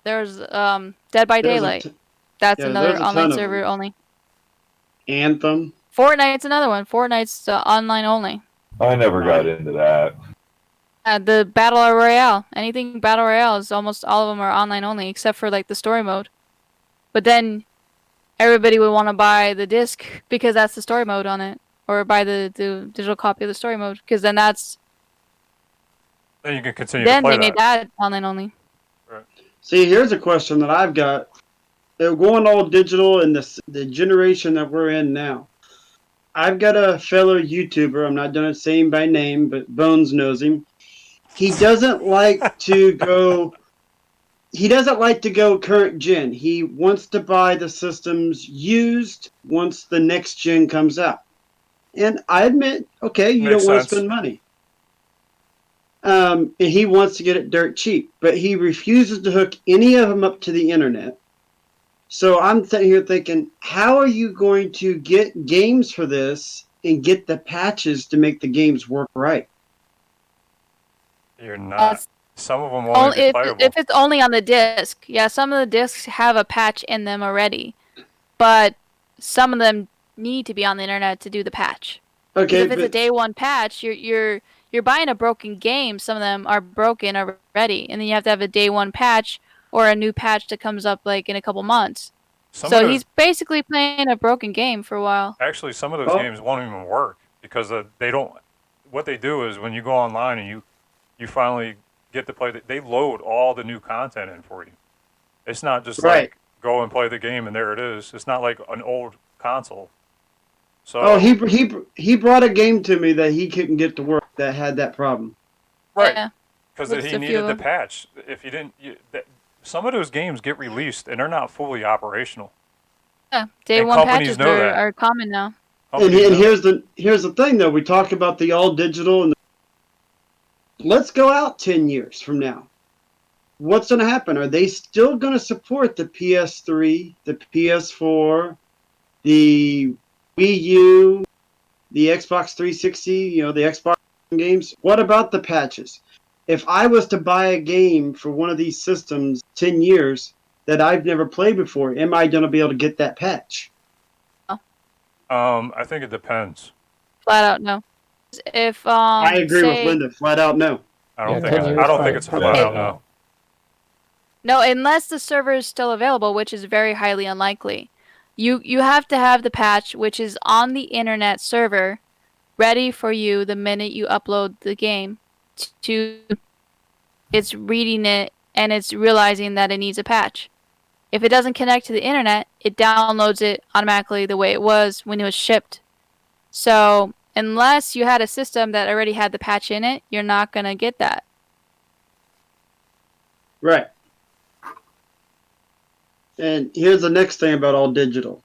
there's Dead by There's a Daylight. t- That's yeah, another there's a online ton of server them. only. Anthem. Fortnite's another one. Fortnite's online only. I never got into that. The Battle Royale. Anything Battle Royale is almost all of them are online only, except for like the story mode. But then everybody would want to buy the disc because that's the story mode on it, or buy the digital copy of the story mode because then that's Then you can continue to then play they made that. that online only. See, here's a question that I've got. They're going all digital in the generation that we're in now. I've got a fellow YouTuber. I'm not going to say him by name, but Bones knows him. He doesn't like to go. He doesn't like to go current gen. He wants to buy the systems used once the next gen comes out. And I admit, okay, you Makes don't want to sense. spend money. And he wants to get it dirt cheap, but he refuses to hook any of them up to the internet. So I'm sitting here thinking, how are you going to get games for this and get the patches to make the games work right? You're not. That's Some of them won't even be playable. if it's only on the disc. Yeah, some of the discs have a patch in them already, but some of them need to be on the internet to do the patch. Okay, If it's a day one patch, you're buying a broken game. Some of them are broken already, and then you have to have a day one patch or a new patch that comes up like in a couple months. Some So of those, he's basically playing a broken game for a while. actually, some of those games won't even work because they don't. What they do is when you go online and you finally get to play, they load all the new content in for you. It's not just Right. like go and play the game and there it is. It's not like an old console. So Oh, he brought a game to me that he couldn't get to work that had that problem. right, Yeah. because List he a few needed of the them. patch. If you didn't, some of those games get released and they're not fully operational. Yeah, day And one companies patches know that. are common now. Companies And know here's the thing though. We talk about the all digital, and let's go out 10 years from now. What's going to happen? Are they still going to support the PS3, the PS4, the Wii U, the Xbox 360, you know, the Xbox games? What about the patches? If I was to buy a game for one of these systems 10 years that I've never played before, am I going to be able to get that patch? I think it depends. Flat out no. If I agree with say Linda. Flat out no. I don't Yeah, think 10 it's. years I don't from- think it's a from flat now. out no. no, unless the server is still available, which is very highly unlikely. You have to have the patch which is on the internet server ready for you the minute you upload the game to it's reading it and it's realizing that it needs a patch. If it doesn't connect to the internet, it downloads it automatically the way it was when it was shipped. So unless you had a system that already had the patch in it, you're not going to get that. Right. And here's the next thing about all digital.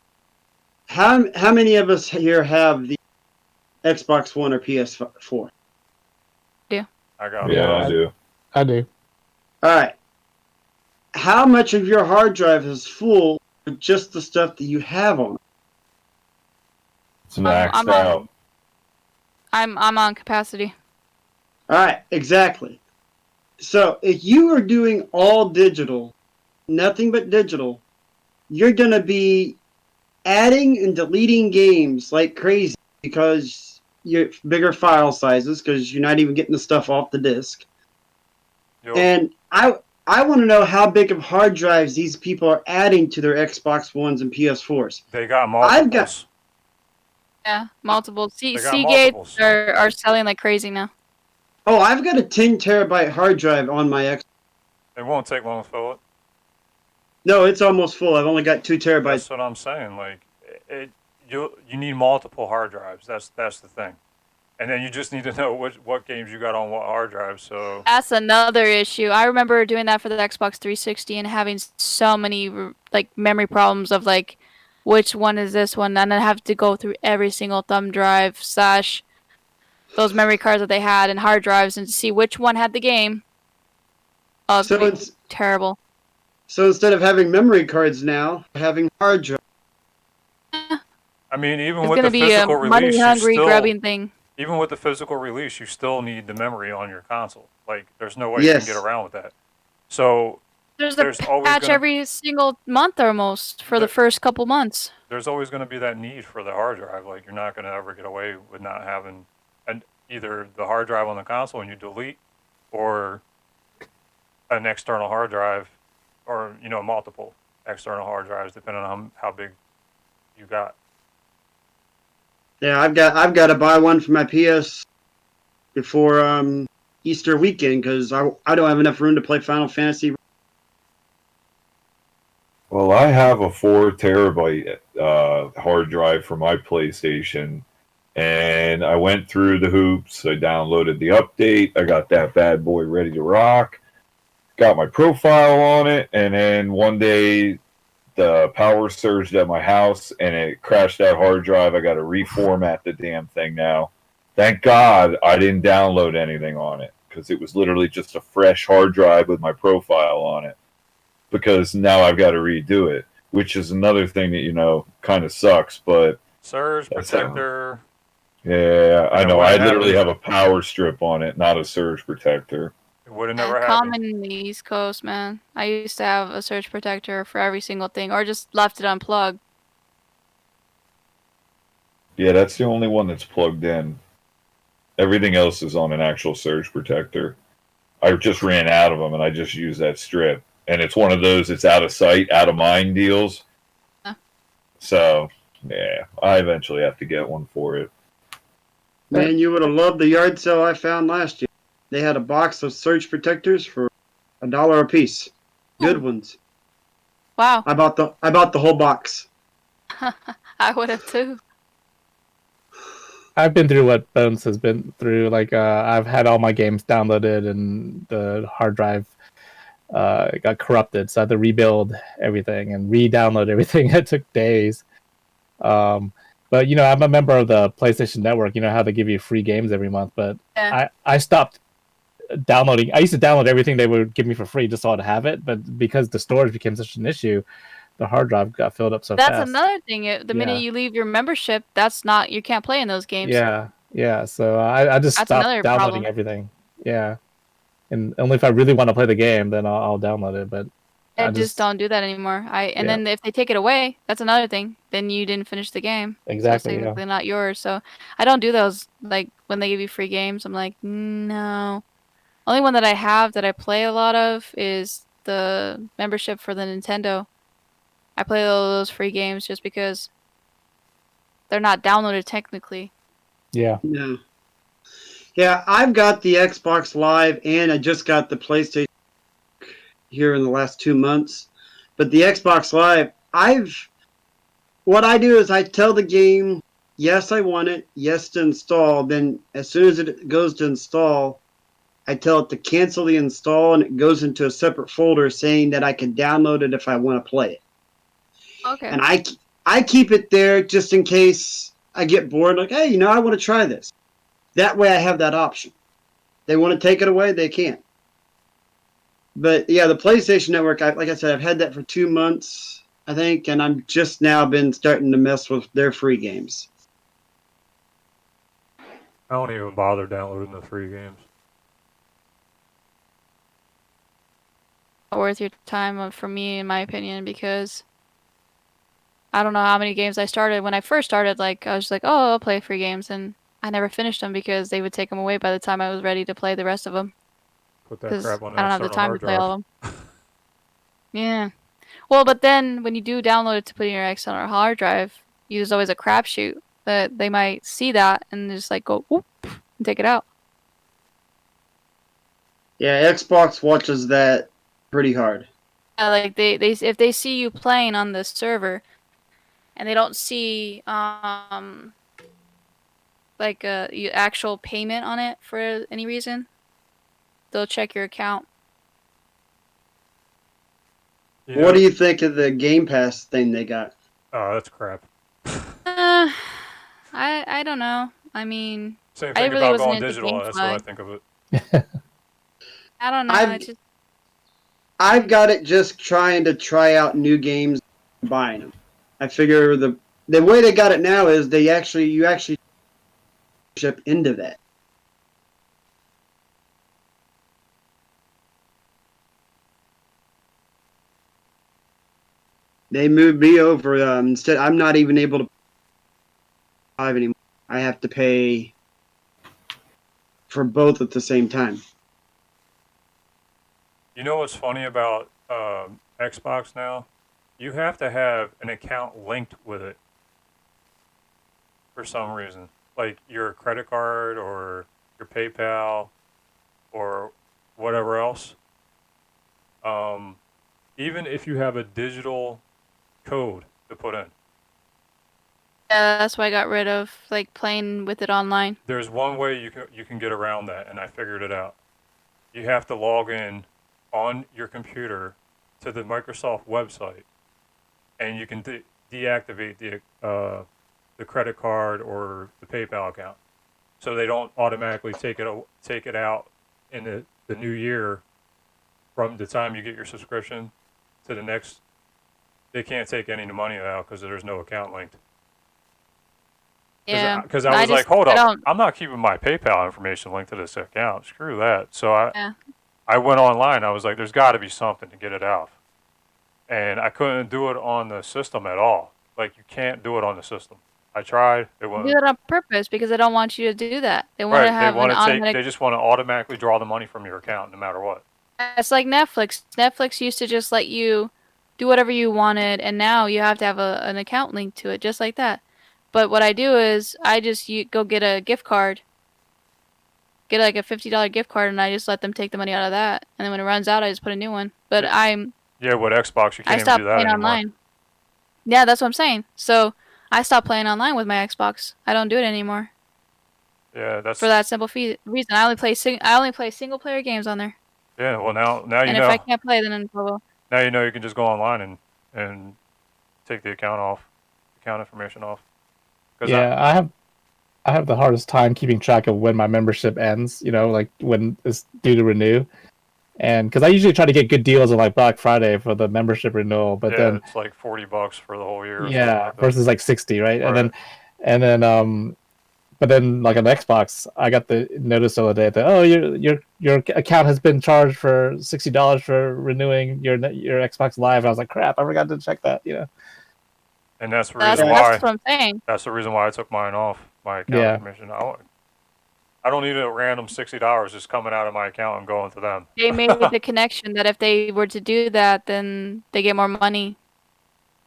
How many of us here have the Xbox One or PS4? I got Yeah, one. I do. I do. All right. How much of your hard drive is full with just the stuff that you have on it? It's maxed out. I'm on capacity. All right, exactly. So if you are doing all digital, nothing but digital, you're going to be adding and deleting games like crazy because you're bigger file sizes because you're not even getting the stuff off the disk. Yo, And I want to know how big of hard drives these people are adding to their Xbox Ones and PS4s. they got multiples. Yeah, multiple. They got Seagates multiples. are selling like crazy now. Oh, I've got a 10 terabyte hard drive on my Xbox. It won't take long to fill it. No, it's almost full. I've only got 2 terabytes. That's what I'm saying. Like, you need multiple hard drives. That's the thing. And then you just need to know what games you got on what hard drive. So That's another issue. I remember doing that for the Xbox 360 and having so many like memory problems of like, which one is this one, and then have to go through every single thumb drive / those memory cards that they had and hard drives and see which one had the game. Oh, it's So gonna be it's terrible. so instead of having memory cards now, having hard drive. I mean, even It's with gonna the be a physical release, money hungry you still, grubbing thing. even with the physical release, you still need the memory on your console. Like, there's no way Yes. you can get around with that. So There's there's a always patch gonna- every single month almost for the first couple months. there's always going to be that need for the hard drive. Like, you're not going to ever get away with not having either the hard drive on the console and you delete, or an external hard drive, or multiple external hard drives depending on how big you got. Yeah, I've got to buy one for my PS before Easter weekend because I don't have enough room to play Final Fantasy. Well, I have a 4 terabyte hard drive for my PlayStation, and I went through the hoops. I downloaded the update. I got that bad boy ready to rock. Got my profile on it, and then one day the power surged at my house, and it crashed that hard drive. I got to reformat the damn thing now. Thank God I didn't download anything on it because it was literally just a fresh hard drive with my profile on it. Because now I've got to redo it, which is another thing that kind of sucks. But Surge That's protector. yeah, I You know know. what I literally happens- have a power strip on it, not a surge protector. It would have never happened. Common in the East Coast, man. I used to have a surge protector for every single thing, or just left it unplugged. Yeah, that's the only one that's plugged in. Everything else is on an actual surge protector. I just ran out of them, and I just used that strip. And it's one of those it's out of sight, out of mind deals. Huh. So, yeah, I eventually have to get one for it. Man, you would have loved the yard sale I found last year. They had a box of surge protectors for $1 a piece. Good ones. Wow, I bought the whole box. I would have too. I've been through what Bones has been through. Like, I've had all my games downloaded, and the hard drive got corrupted, so I had to rebuild everything and re-download everything. It took days. But I'm a member of the PlayStation Network. You know how they give you free games every month, but Yeah. I stopped downloading. I used to download everything they would give me for free just so I'd have it, but because the storage became such an issue, the hard drive got filled up so That's fast. another thing. The minute Yeah. you leave your membership, you can't play in those games. Yeah. So I just That's stopped another downloading problem. everything. Yeah, and only if I really want to play the game, then I'll download it. But I I just don't do that anymore. Yeah. Then if they take it away, that's another thing. Then you didn't finish the game. So it's exactly. Yeah. technically not yours. So I don't do those. Like when they give you free games, I'm like, no. Only one that I have that I play a lot of is the membership for the Nintendo. I play all those free games just because they're not downloaded technically. Yeah. No. Yeah, I've got the Xbox Live and I just got the PlayStation here in the last 2 months. But the Xbox Live, what I do is I tell the game, yes, I want it, yes to install. Then as soon as it goes to install, I tell it to cancel the install, and it goes into a separate folder saying that I can download it if I want to play it. Okay. And I keep it there just in case I get bored. Like, hey, I want to try this. That way, I have that option. They want to take it away, they can't. But yeah, the PlayStation Network, like I said, I've had that for 2 months, I think, and I'm just now been starting to mess with their free games. I don't even bother downloading the free games. Not worth your time for me, in my opinion, because I don't know how many games I started. When I first started, like, I was like, oh, I'll play free games, and I never finished them because they would take them away by the time I was ready to play the rest of them. Put that Because crap on I don't an have the external time to hard play all drive. of them. Yeah. Well, but then when you do download it to put in your external hard drive, there's always a crapshoot that they might see that and just like go whoop and take it out. Yeah, Xbox watches that pretty hard. Like they if they see you playing on the server, and they don't see like actual payment on it for any reason, they'll check your account. What do you think of the Game Pass thing they got? Oh, that's crap. I don't know. I mean, Same I thing really about wasn't going into digital. That's what I GameFly. think of it. I don't know. I've got it just trying to try out new games, and buying them. I figure the way they got it now is you actually ship into that. They moved me over. Instead, I'm not even able to buy anymore. I have to pay for both at the same time. You know what's funny about Xbox now? You have to have an account linked with it for some reason, like your credit card or your PayPal or whatever else. Even if you have a digital code to put in, Yeah, that's why I got rid of like playing with it online. there's one way you can get around that, and I figured it out. You have to log in on your computer to the Microsoft website, and you can deactivate the credit card or the PayPal account, so they don't automatically take it out in the new year. From the time you get your subscription to the next, they can't take any money out because there's no account linked. Yeah, Because I was like, hold I up, don't. I'm not keeping my PayPal information linked to this account. Screw that. So Yeah. I went online. I was like, there's got to be something to get it out. And I couldn't do it on the system at all. Like, you can't do it on the system. I tried. It They wouldn't. do that on purpose because they don't want you to do that. They want Right. to have They want an to automatic. they just want to automatically draw the money from your account no matter what. It's like Netflix. Netflix used to just let you do whatever you wanted, and now you have to have an account linked to it, just like that. But what I do is I just go get a gift card, get like a $50 gift card, and I just let them take the money out of that. And then when it runs out, I just put a new one. But Yeah, with Xbox, you I can't even stopped do that playing anymore. online. Yeah, that's what I'm saying. So I stopped playing online with my Xbox. I don't do it anymore Yeah, that's for that simple reason. I only play single player games on there. yeah. Well, now you And if know. I can't play, then well, Now you know you can just go online and take the account information off. Yeah, I have the hardest time keeping track of when my membership ends. Like when it's due to renew, and because I usually try to get good deals on like Black Friday for the membership renewal, but then it's like $40 for the whole year. Or yeah, like versus like 60, right? Right. And then but then like on Xbox, I got the notice the other day that your account has been charged for $60 for renewing your Xbox Live. And I was like, crap, I forgot to check that. And that's the that's reason why. what I'm saying. That's the reason why I took mine off my account Yeah. information. I don't need a random $60 just coming out of my account and going to them. They made the connection that if they were to do that, then they get more money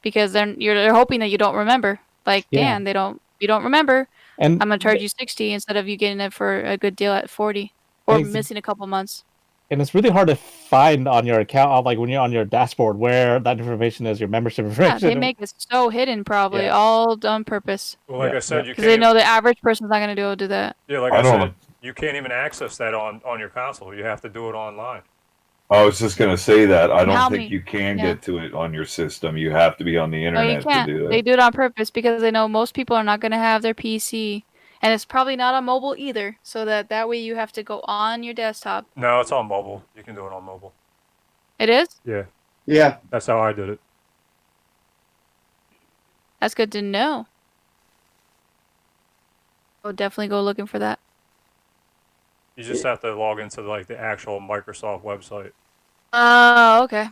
because they're hoping that you don't remember. Like, Yeah. Dan, you don't remember. And I'm gonna charge you 60 instead of you getting it for a good deal at 40 or missing a couple months. and it's really hard to find on your account, like when you're on your dashboard, where that information is, your membership Yeah, information. they make it so hidden, probably Yeah. all done purpose. Well, like Yeah, I said, yeah. you Because they can't. know the average person's not gonna be able to do that. Yeah, like I I don't said, you can't even access that on your console. You have to do it online. I was just going to say that. I And how don't think many- you can yeah. get to it on your system. You have to be on the No, you internet to can't. do that. They do it on purpose because they know most people are not gonna have their PC, and it's probably not on mobile either. So that way you have to go on your desktop. No, it's on mobile. You can do it on mobile. It is. Yeah, Yeah. that's how I did it. That's good to know. I'll definitely go looking for that. You just have to log into like the actual Microsoft website. Oh, okay.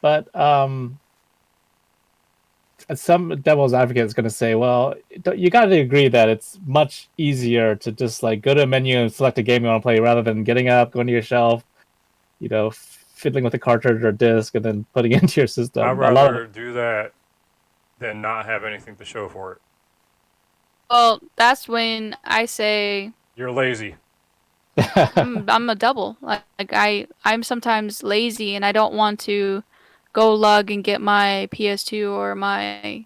But some devil's advocate is going to say, well, you got to agree that it's much easier to just like go to a menu and select a game you want to play rather than getting up, going to your shelf, fiddling with a cartridge or disc, and then putting it into your system. I'd rather do that than not have anything to show for it. Well, that's when I say You're lazy. I'm a double. I'm sometimes lazy and I don't want to go lug and get my PS2 or my,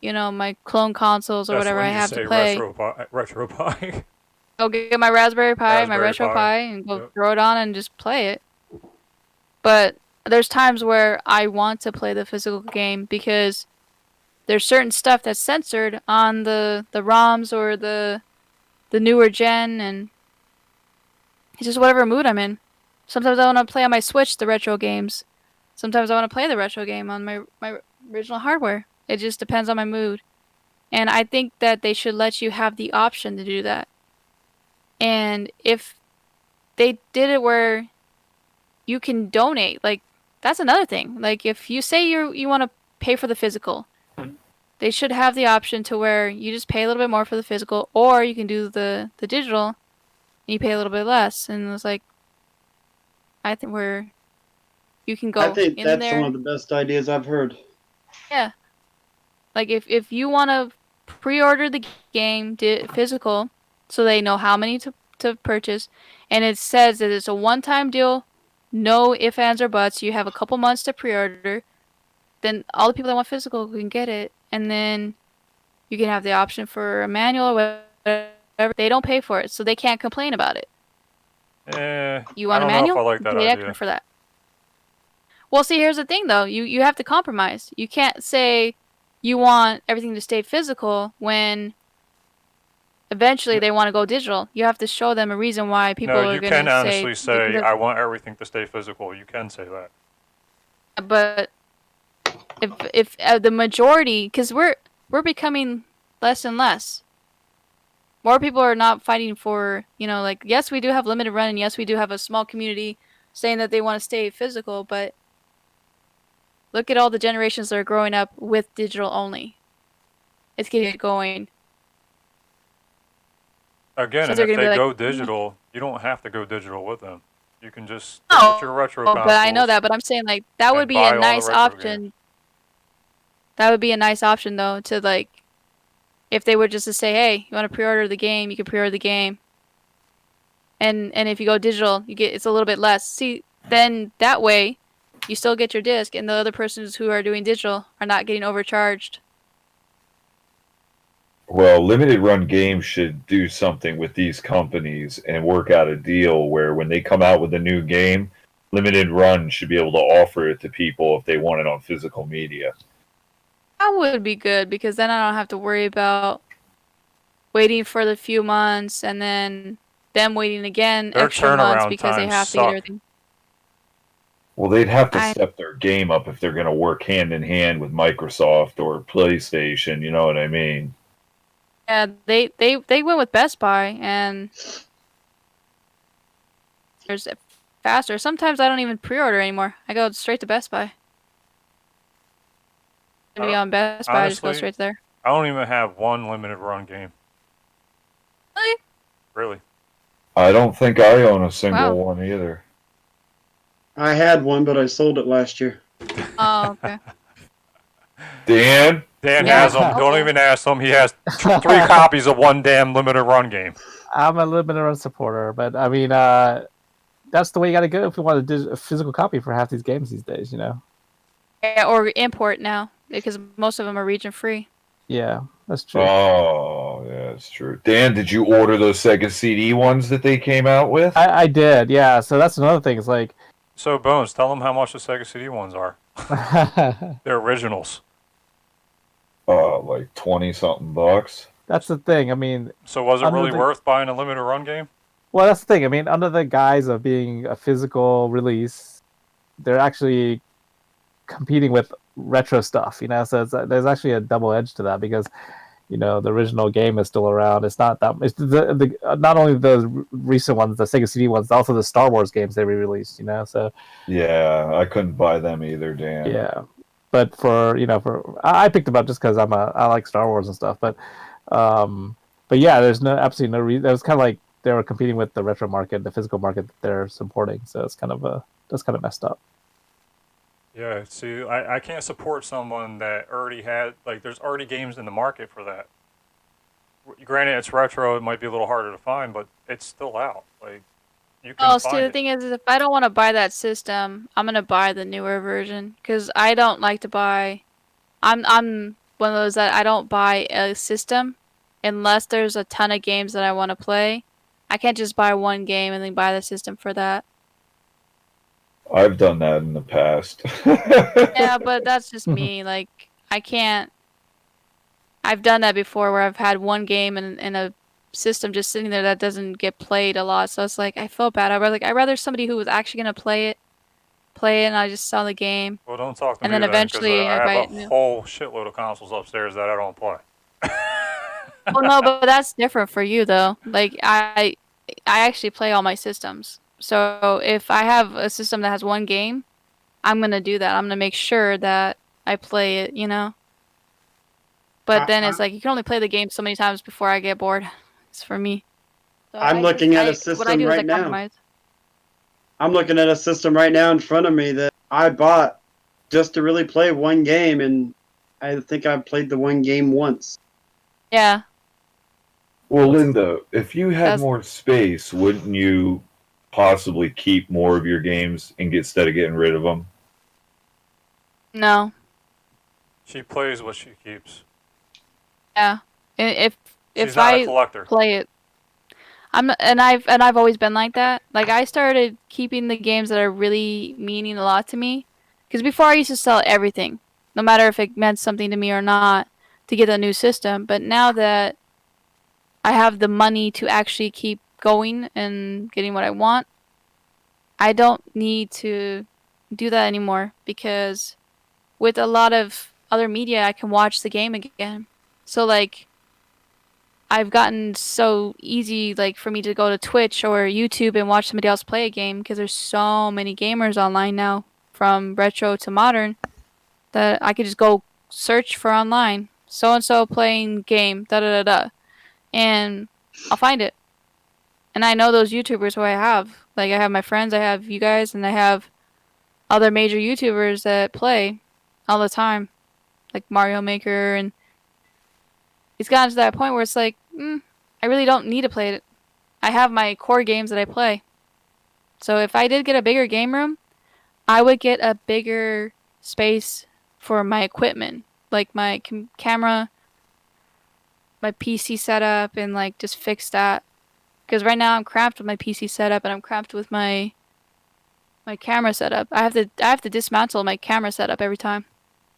my clone consoles or That's whatever when I you have say to play. RetroPie. Go get my Raspberry Pi, my Raspberry Retro Pi. Pi, and go Yep. throw it on and just play it. But there's times where I want to play the physical game because there's certain stuff that's censored on the ROMs or the newer gen, and it's just whatever mood I'm in. Sometimes I want to play on my Switch the retro games. Sometimes I want to play the retro game on my original hardware. It just depends on my mood. And I think that they should let you have the option to do that. And if they did it where you can donate, like, that's another thing. Like, if you say you want to pay for the physical, they should have the option to where you just pay a little bit more for the physical, or you can do the digital, and you pay a little bit less. And it's like, I think where you can go I think in that's there. one of the best ideas I've heard. Yeah. Like, if you want to pre-order the game physical, so they know how many to purchase, and it says that it's a one-time deal, no ifs, ands, or buts, you have a couple months to pre-order, then all the people that want physical can get it, and then you can have the option for a manual or whatever. They don't pay for it, so they can't complain about it. You want I a don't manual? know if I like that Pay idea. extra for that. Well, see, here's the thing, though. You have to compromise. You can't say you want everything to stay physical when eventually they want to go digital. You have to show them a reason why people No, are you going to can honestly say, because I want everything to stay physical. You can say that. but if the majority, because we're becoming less and less. More people are not fighting for, like, yes, we do have limited run, and yes, we do have a small community saying that they want to stay physical, but look at all the generations that are growing up with digital only. It's getting it going. Again, So and they're if gonna be they like, go digital, you don't have to go digital with them. You can just stick No, with your retro but I know consoles. that, but I'm saying, like, that would and be buy a all the nice retro option. games. That would be a nice option, though, to, like, if they were just to say, hey, you want to pre-order the game, you can pre-order the game. And if you go digital, it's a little bit less. See, then that way, you still get your disc, and the other persons who are doing digital are not getting overcharged. Well, limited run games should do something with these companies and work out a deal where when they come out with a new game, limited run should be able to offer it to people if they want it on physical media. That would be good, because then I don't have to worry about waiting for the few months and then them waiting again Their extra months turnaround because they times have to get suck. everything. Well, they'd have to I- step their game up if they're going to work hand in hand with Microsoft or PlayStation. You know what I mean? Yeah, they went with Best Buy, and there's faster. Sometimes I don't even pre-order anymore. I go straight to Best Buy. Gonna be on Best Buy, I just go honestly, straight there. I don't even have one limited run game. Really? Really. I don't think I own a single Wow. one either. I had one, but I sold it last year. Oh, okay. Dan? Dan Yeah. has them. Don't even ask him. He has 3 copies of one damn limited run game. I'm a limited run supporter, but I mean, that's the way you got to go if you want a, a physical copy for half these games these days. You know. Yeah, or import now because most of them are region free. Yeah, that's true. Oh, yeah, that's true. Dan, did you order those Sega CD ones that they came out with? I did. Yeah. So that's another thing. It's like. So Bones, tell them how much the Sega CD ones are. They're originals. Like 20 something bucks. That's the thing. I mean, So was it under really the- worth buying a limited run game? well, that's the thing. I mean, under the guise of being a physical release, they're actually competing with retro stuff. You know, so there's actually a double edge to that because, you know, the original game is still around. It's not that. It's the not only the recent ones, the Sega CD ones, also the Star Wars games they re-released. You know, so Yeah, I couldn't buy them either, Dan. yeah. But for I picked them up just because I like Star Wars and stuff. But yeah, there's absolutely no reason. It was kind of like they were competing with the retro market, the physical market that they're supporting. So it's that's kind of messed up. Yeah, see, I can't support someone that already had, like, there's already games in the market for that. Granted, it's retro, it might be a little harder to find, but it's still out. Like, you can Oh, find see, the it. thing is if I don't want to buy that system, I'm gonna buy the newer version because I don't like to buy. I'm one of those that I don't buy a system unless there's a ton of games that I want to play. I can't just buy one game and then buy the system for that. I've done that in the past. Yeah, but that's just me. Like, I can't. I've done that before where I've had one game and a system just sitting there that doesn't get played a lot. So it's like I felt bad. I'd rather somebody who was actually gonna play it, and I just sell the game. Well, don't talk to And me then then, because eventually I I buy have it a new. whole shitload of consoles upstairs that I don't play. Well, no, but that's different for you though. Like I actually play all my systems. So if I have a system that has one game, I'm gonna do that. I'm gonna make sure that I play it. You know. But then it's like you can only play the game so many times before I get bored. It's for me. So I'm looking at a what I system do is I right now. compromise. I'm looking at a system right now in front of me that I bought just to really play one game, and I think I've played the one game once. Yeah. Well, Linda, if you had That's- more space, wouldn't you possibly keep more of your games instead of getting rid of them? No. She plays what she keeps. Yeah. If She's not a I collector. play it, I've always been like that. Like I started keeping the games that are really meaning a lot to me, because before I used to sell everything, no matter if it meant something to me or not, to get a new system. But now that I have the money to actually keep going and getting what I want, I don't need to do that anymore because with a lot of other media, I can watch the game again. So like, I've gotten so easy like for me to go to Twitch or YouTube and watch somebody else play a game because there's so many gamers online now, from retro to modern, that I could just go search for online. So and so playing game, da da da da, and I'll find it. And I know those YouTubers who I have. Like I have my friends, I have you guys, and I have other major YouTubers that play all the time, like Mario Maker, and it's gotten to that point where it's like, I really don't need to play it. I have my core games that I play. So if I did get a bigger game room, I would get a bigger space for my equipment, like my camera, my PC setup, and like just fix that. Because right now I'm cramped with my PC setup and I'm cramped with my camera setup. I have to dismantle my camera setup every time.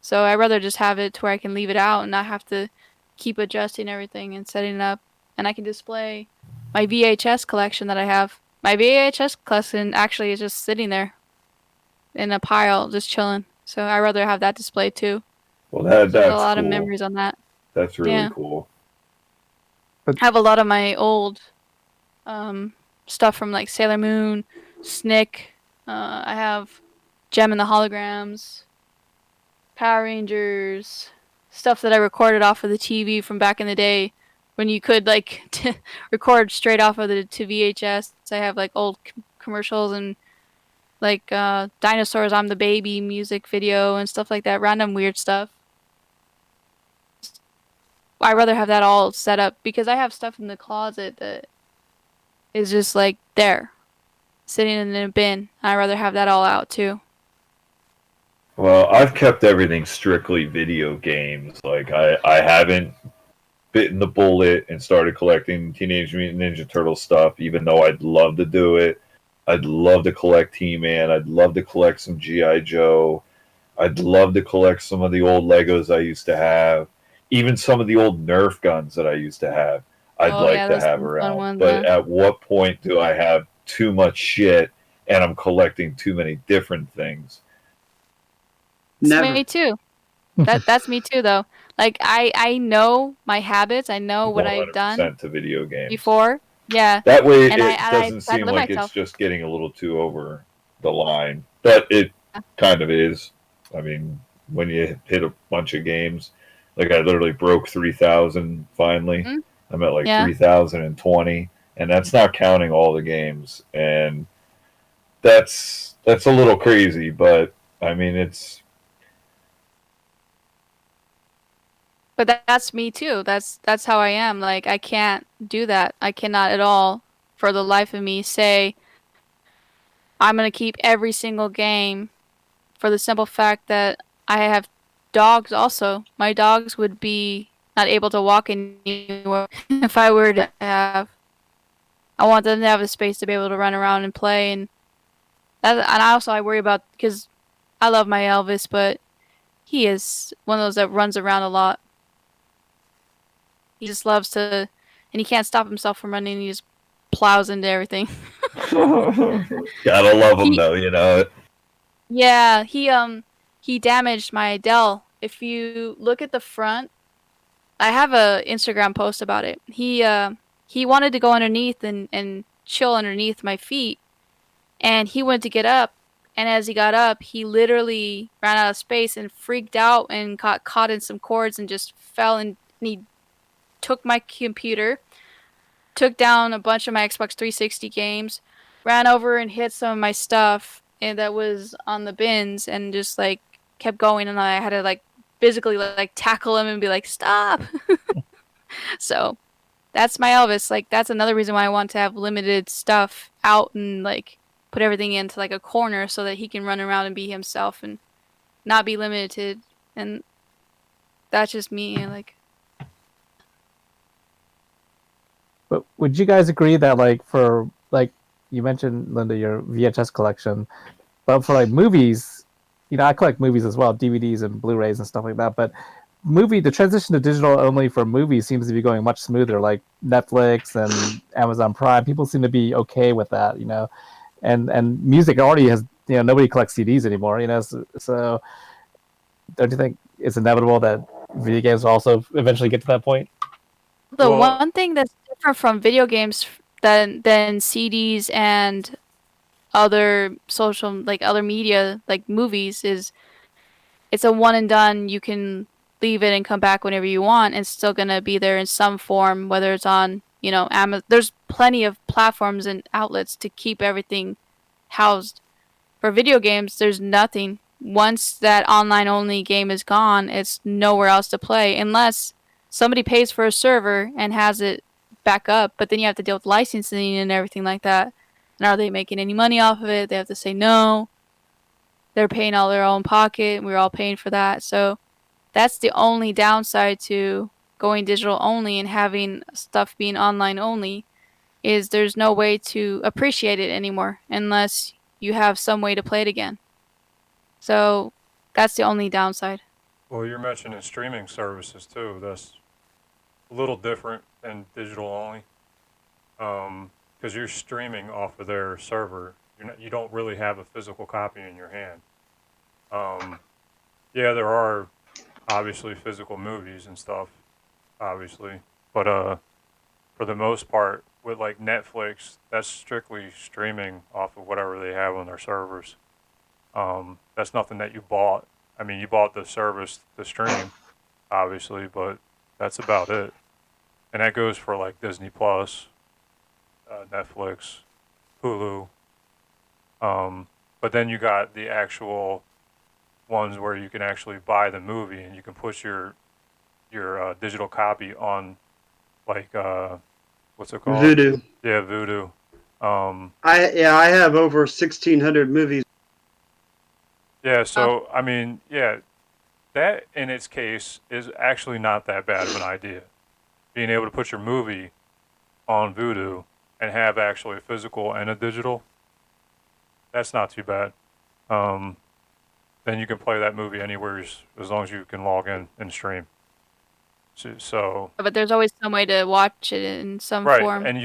So I'd rather just have it to where I can leave it out and not have to keep adjusting everything and setting it up. And I can display my VHS collection that I have. My VHS collection actually is just sitting there in a pile, just chilling. So I'd rather have that displayed too. Well, that's There's a lot cool. of memories on that. That's really Yeah. cool. I have a lot of my old stuff from like Sailor Moon, Snick. I have Gem and the Holograms, Power Rangers, stuff that I recorded off of the TV from back in the day when you could like record straight off of the to VHS. I have like old commercials and like Dinosaurs I'm the Baby music video and stuff like that, random weird stuff. I'd rather have that all set up because I have stuff in the closet that is just like there. sitting in a bin. I'd rather have that all out too. Well, I've kept everything strictly video games. Like I haven't bitten the bullet and started collecting Teenage Mutant Ninja Turtle stuff, even though I'd love to do it. I'd love to collect He-Man. I'd love to collect some G.I. Joe. I'd love to collect some of the old Legos I used to have. Even some of the old Nerf guns that I used to have, I'd Oh like yeah, to those are have the fun around. ones. But Yeah. at what point do I have too much shit and I'm collecting too many different things? It's Never. me too. That's me too though. Like I know my habits. I know what I've done 100% to video games. before. Yeah. That way, And it I doesn't try to seem limit like it's myself. just getting a little too over the line, but it kind of is. I mean, when you hit a bunch of games, like I literally broke 3,000 finally. Mhm. I'm at like Yeah. 3,020, and that's not counting all the games. And that's a little crazy, but I mean, it's But that's me too. That's how I am. Like I can't do that. I cannot at all for the life of me say I'm gonna keep every single game for the simple fact that I have dogs also. My dogs would be not able to walk anywhere if I were to have. I want them to have the space to be able to run around and play, and I worry about because I love my Elvis, but he is one of those that runs around a lot. He just loves to, and he can't stop himself from running. He just plows into everything. gotta love them He, though, you know. yeah, he damaged my Dell. If you look at the front, I have a Instagram post about it. He wanted to go underneath and chill underneath my feet, and he went to get up, and as he got up, he literally ran out of space and freaked out and got caught in some cords and just fell and he took my computer, took down a bunch of my Xbox 360 games, ran over and hit some of my stuff and that was on the bins and just like kept going and I had to like physically like tackle him and be like stop. So that's my Elvis. Like that's another reason why I want to have limited stuff out and like put everything into like a corner so that he can run around and be himself and not be limited. And that's just me. Like But would you guys agree that like for like you mentioned Linda your VHS collection, but for like movies, you know I collect movies as well, DVDs and Blu-rays and stuff like that. But the transition to digital only for movies seems to be going much smoother. Like Netflix and Amazon Prime, people seem to be okay with that, you know. And music already has nobody collects CDs anymore, you know. So don't you think it's inevitable that video games will also eventually get to that point? the Well, one thing that's different from video games than CDs and other social like other media like movies is it's a one and done. You can leave it and come back whenever you want. It's still gonna be there in some form, whether it's on Amazon. There's plenty of platforms and outlets to keep everything housed. For video games, there's nothing. Once that online only game is gone, it's nowhere else to play unless somebody pays for a server and has it back up. But then you have to deal with licensing and everything like that. And are they making any money off of it? They have to say no. They're paying all their own pocket. We're all paying for that. So that's the only downside to going digital only and having stuff being online only is there's no way to appreciate it anymore unless you have some way to play it again. So that's the only downside. well, you're mentioning streaming services too. That's a little different than digital only, because you're streaming off of their server. You don't really have a physical copy in your hand. Um, yeah, there are obviously physical movies and stuff, obviously, but for the most part, with like Netflix, that's strictly streaming off of whatever they have on their servers. That's nothing that you bought. I mean, you bought the service to stream, obviously, but that's about it. And that goes for like Disney Plus, Netflix, Hulu. But then you got the actual ones where you can actually buy the movie and you can put your digital copy on like what's it called? Voodoo. Yeah, Voodoo. I have over 1,600 movies. Yeah, so I mean, yeah, that in its case is actually not that bad of an idea. Being able to put your movie on Vudu and have actually a physical and a digital, that's not too bad. Then you can play that movie anywhere as long as you can log in and stream. So But there's always some way to watch it in some right, form. and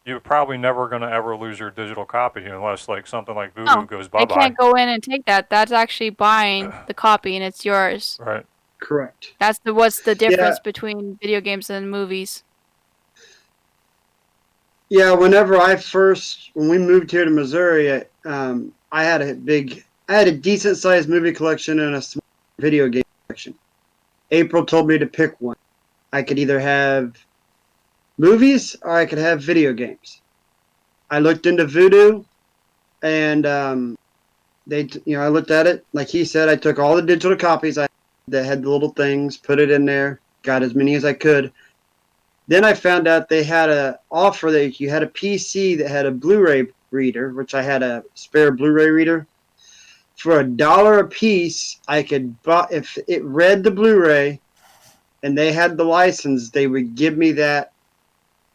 you're probably never gonna ever lose your digital copy unless like something like Vudu No, goes they bye-bye. can't go in and take that. That's actually buying the copy and it's yours. Right. Correct. That's what's the difference between video games and movies. Yeah, whenever when we moved here to Missouri, I had a decent sized movie collection and a small video game collection. April told me to pick one. I could either have movies or I could have video games. I looked into Vudu, and I looked at it. Like he said, I took all the digital copies that had the little things, put it in there, got as many as I could. Then I found out they had an offer that you had a PC that had a Blu-ray reader, which I had a spare Blu-ray reader. For $1 a piece, I could buy, if it read the Blu-ray and they had the license, they would give me that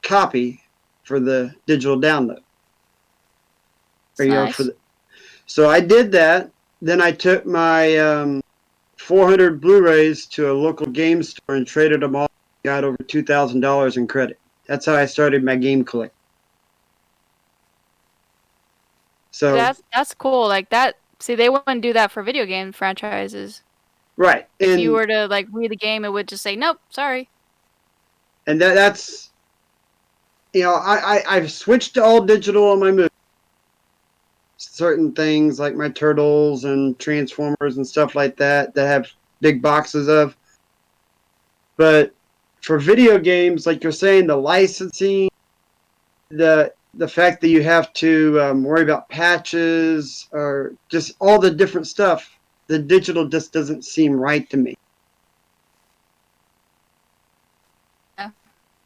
copy for the digital download. Nice. So I did that. Then I took my 400 Blu-rays to a local game store and traded them all. Got over $2,000 in credit. That's how I started my game collection. So that's cool. Like that. See, they wouldn't do that for video game franchises. right. If you were to like read the game, it would just say, "Nope, sorry." And that's I've switched to all digital on my movies. Certain things like my Turtles and Transformers and stuff like that have big boxes of. But for video games, like you're saying, the licensing, the fact that you have to worry about patches or just all the different stuff, the digital just doesn't seem right to me. Yeah,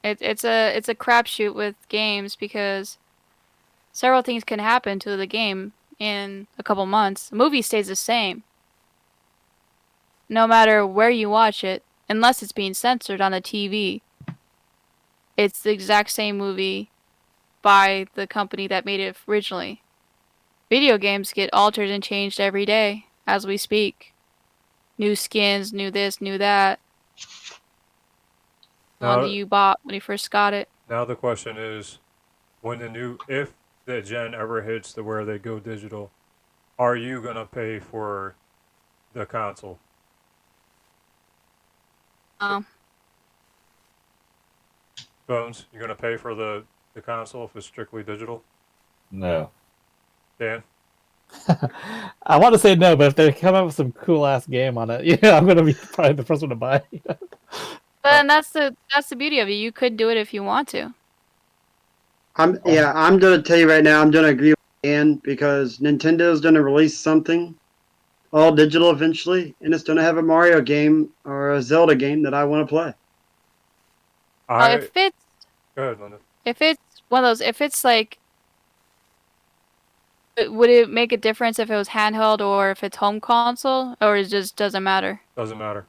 it's a crapshoot with games because several things can happen to the game in a couple months. The movie stays the same, no matter where you watch it, unless it's being censored on the TV. It's the exact same movie by the company that made it originally. Video games get altered and changed every day as we speak. New skins, new this, new that. The one that you bought when you first got it. Now the question is, if the gen ever hits to where they go digital, are you gonna pay for the console? Bones, you gonna pay for the console if it's strictly digital? No. Dan? I want to say no, but if they come up with some cool ass game on it, yeah, I'm gonna be probably the first one to buy. But then that's the beauty of it. You could do it if you want to. I'm gonna tell you right now, I'm gonna agree with Dan because Nintendo's gonna release something all digital eventually, and it's gonna have a Mario game or a Zelda game that I want to play. If it's Go ahead, Linda. If it's one of those, if it's like, would it make a difference if it was handheld or if it's home console, or it just doesn't matter? Doesn't matter.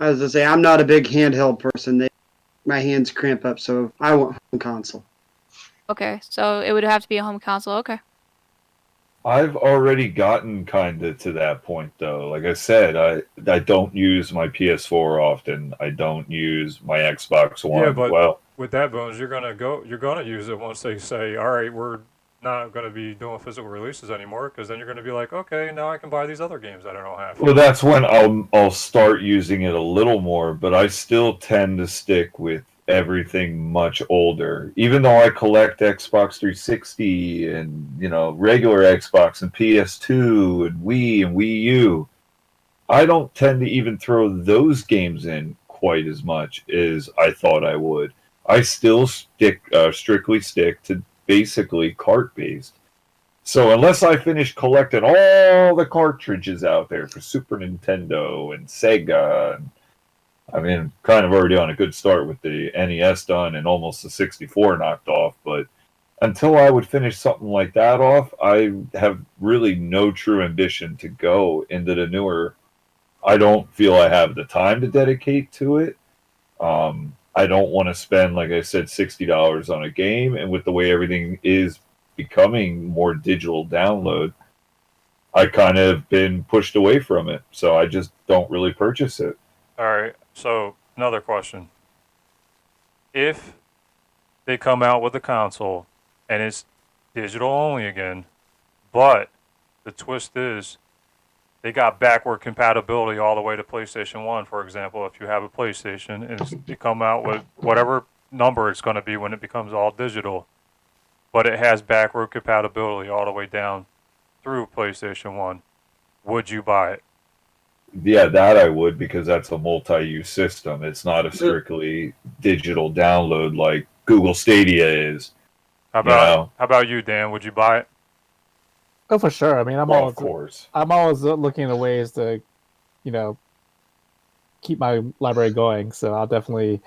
As I say, I'm not a big handheld person. My hands cramp up, so I want home console. Okay, so it would have to be a home console. Okay. I've already gotten kind of to that point, though. Like I said, I don't use my PS4 often. I don't use my Xbox One. Yeah, but with that, Bones, you're gonna use it once they say, all right, we're not gonna be doing physical releases anymore, because then you're gonna be like, okay, now I can buy these other games that I don't have. Well, that's when I'll start using it a little more, but I still tend to stick with everything much older. Even though I collect Xbox 360 and regular Xbox and PS2 and Wii and Wii U, I don't tend to even throw those games in quite as much as I thought I would. I still strictly stick to basically cart based. So unless I finish collecting all the cartridges out there for Super Nintendo and Sega, I mean, kind of already on a good start with the NES done and almost the 64 knocked off, but until I would finish something like that off, I have really no true ambition to go into the newer. I don't feel I have the time to dedicate to it. I don't want to spend, like I said, $60 on a game, and with the way everything is becoming more digital download, I kind of been pushed away from it, so I just don't really purchase it. All right. So another question: if they come out with a console and it's digital only again, but the twist is they got backward compatibility all the way to PlayStation 1, for example. If you have a PlayStation and they come out with whatever number it's going to be when it becomes all digital, but it has backward compatibility all the way down through PlayStation 1, would you buy it? Yeah, that I would, because that's a multi-use system. It's not a strictly digital download like Google Stadia is. How about you, Dan? Would you buy it? Oh, for sure. I mean, Well, of course. I'm always looking at ways to, you know, keep my library going. So I'll definitely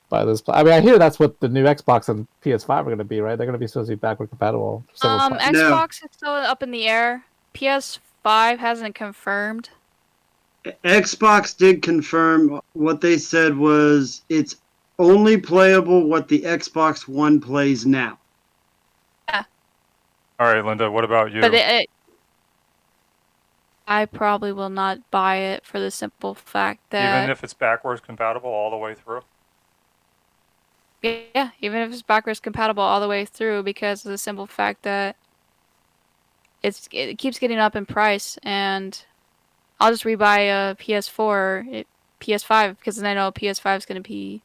buy this. I mean, I hear that's what the new Xbox and PS5 are going to be, right? They're going to be supposed to be backward compatible. Xbox is still up in the air. PS5 hasn't confirmed. Xbox did confirm. What they said was it's only playable what the Xbox One plays now. All right, Linda, what about you? But I probably will not buy it for the simple fact that Even if it's backwards compatible all the way through? yeah, even if it's backwards compatible all the way through, because of the simple fact that it keeps getting up in price, and I'll just rebuy a PS4, PS5, because then I know PS5 is going to be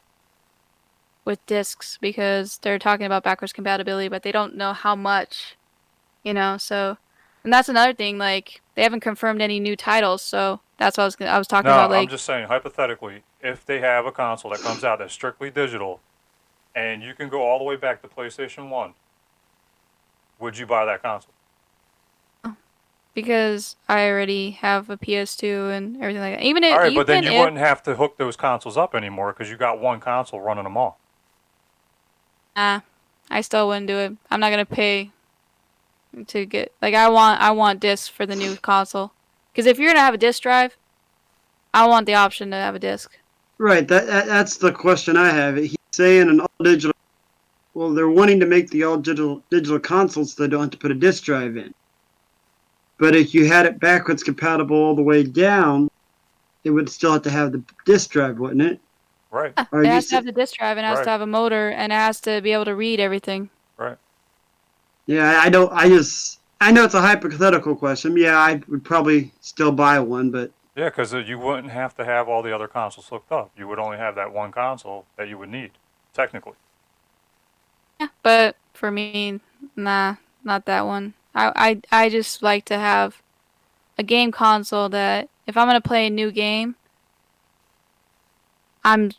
with discs, because they're talking about backwards compatibility, but they don't know how much, you know. So, and that's another thing. Like, they haven't confirmed any new titles, so that's what I was talking about. Like, I'm just saying, hypothetically, if they have a console that comes out that's strictly digital, and you can go all the way back to PlayStation 1, would you buy that console? because I already have a PS2 and everything like that. Even if All right, but then you wouldn't have to hook those consoles up anymore because you got one console running them all. I still wouldn't do it. I'm not gonna pay to get, like, I want discs for the new console. Because if you're gonna have a disc drive, I want the option to have a disc. Right. That's the question I have. He's saying an all digital. Well, they're wanting to make the all digital consoles so they don't have to put a disc drive in. But if you had it backwards compatible all the way down, it would still have to have the disc drive, wouldn't it? Right. It has to have the disc drive, and it has to have a motor, and it has to be able to read everything. Right. Yeah, I know it's a hypothetical question. Yeah, I would probably still buy one, but Yeah, because you wouldn't have to have all the other consoles hooked up. You would only have that one console that you would need, technically. Yeah, but for me, nah, not that one. I just like to have a game console that if I'm gonna play a new game, I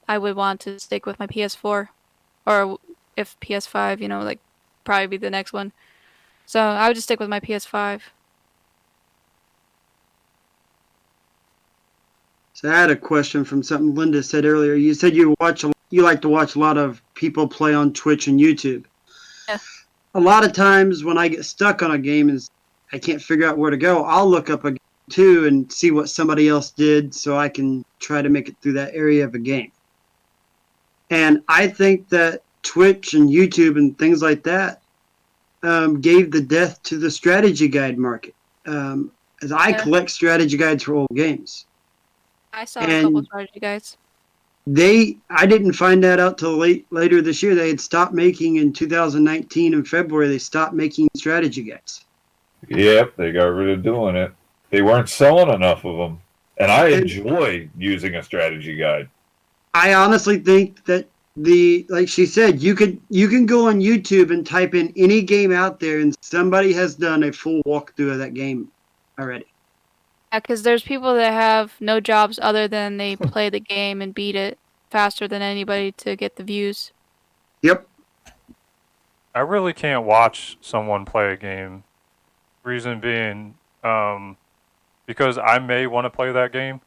would want to stick with my PS4, or if PS5, you know, like probably be the next one. So I would just stick with my PS5. So I had a question from something Linda said earlier. You said you like to watch a lot of people play on Twitch and YouTube. Yeah. A lot of times when I get stuck on a game and I can't figure out where to go, I'll look up a game too and see what somebody else did so I can try to make it through that area of a game. And I think that Twitch and YouTube and things like that gave the death to the strategy guide market. As I collect strategy guides for old games. I saw a couple strategy guides. I didn't find that out till later this year. They had stopped making in 2019 in February. They stopped making strategy guides. Yep, they got rid of doing it. They weren't selling enough of them, and I enjoy using a strategy guide. I honestly think that like she said, you can go on YouTube and type in any game out there, and somebody has done a full walkthrough of that game already. Yeah, because there's people that have no jobs other than they play the game and beat it faster than anybody to get the views. Yep. I really can't watch someone play a game. Reason being, because I may want to play that game,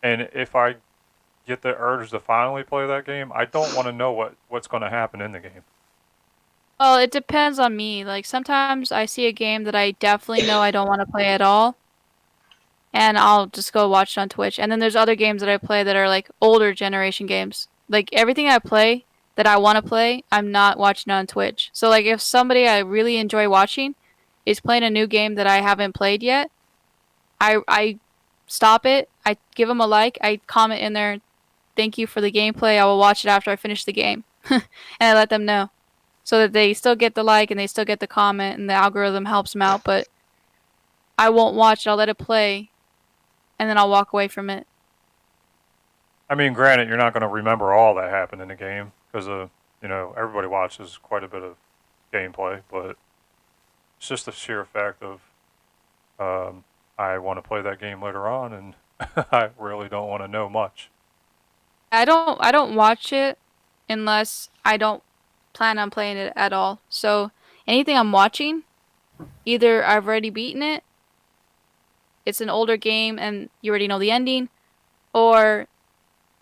and if I get the urge to finally play that game, I don't want to know what's going to happen in the game. Well, it depends on me. Like sometimes I see a game that I definitely know I don't want to play at all, and I'll just go watch it on Twitch. And then there's other games that I play that are like older generation games. Like everything I play that I want to play, I'm not watching on Twitch. So like if somebody I really enjoy watching is playing a new game that I haven't played yet, I stop it, I give them a like, I comment in there, thank you for the gameplay, I will watch it after I finish the game. And I let them know. So that they still get the like and they still get the comment and the algorithm helps them out, but I won't watch it, I'll let it play, and then I'll walk away from it. I mean, granted, you're not going to remember all that happened in the game because everybody watches quite a bit of gameplay, but it's just the sheer fact of I want to play that game later on, and I really don't want to know much. I don't watch it unless I don't plan on playing it at all. So anything I'm watching, either I've already beaten it, it's an older game and you already know the ending, or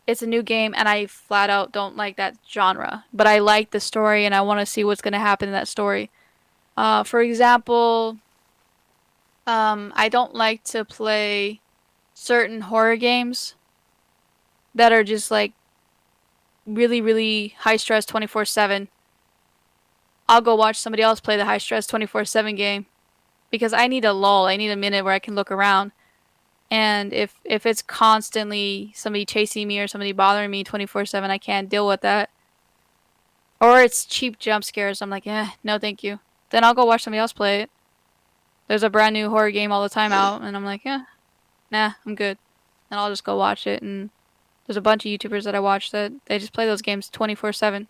it's a new game and I flat out don't like that genre. But I like the story and I want to see what's going to happen in that story. For example, I don't like to play certain horror games that are just like really, really high stress 24/7. I'll go watch somebody else play the high stress 24/7 game because I need a lull. I need a minute where I can look around. And if it's constantly somebody chasing me or somebody bothering me 24/7, I can't deal with that. Or it's cheap jump scares. I'm like, no, thank you. Then I'll go watch somebody else play it. There's a brand new horror game all the time out, and I'm like, nah, I'm good. And I'll just go watch it. And there's a bunch of YouTubers that I watch that they just play those games 24/7.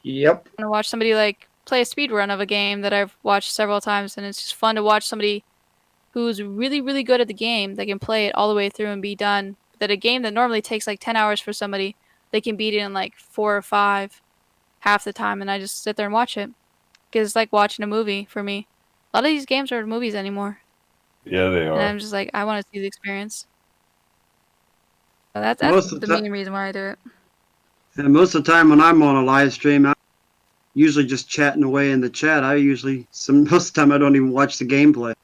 Yep. I watch somebody like play a speed run of a game that I've watched several times, and it's just fun to watch somebody who's really, really good at the game that can play it all the way through and be done. That a game that normally takes like 10 hours for somebody, they can beat it in like 4 or 5 half the time, and I just sit there and watch it. Because it's like watching a movie for me. A lot of these games aren't movies anymore. Yeah, they And are. I'm just like, I want to see the experience. So that's Most of the the main reason why I do it. And most of the time when I'm on a live stream, I'm usually just chatting away in the chat. Most of the time I don't even watch the gameplay.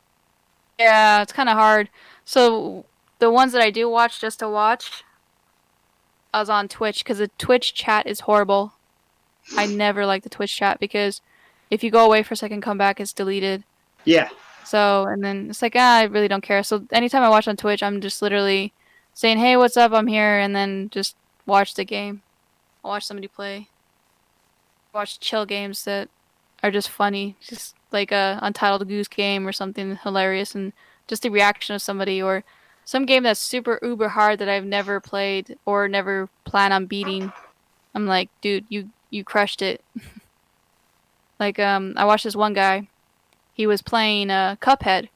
Yeah, it's kind of hard. So the ones that I do watch just to watch, I was on Twitch because the Twitch chat is horrible. I never like the Twitch chat because if you go away for a second, come back, it's deleted. Yeah. So, and then it's like, I really don't care. So anytime I watch on Twitch, I'm just literally saying, hey, what's up? I'm here. And then just watch the game. I'll watch somebody play. Watch chill games that are just funny. Just like a Untitled Goose Game or something hilarious. And just the reaction of somebody or some game that's super uber hard that I've never played or never plan on beating. I'm like, dude, you crushed it. Like, I watched this one guy. He was playing Cuphead.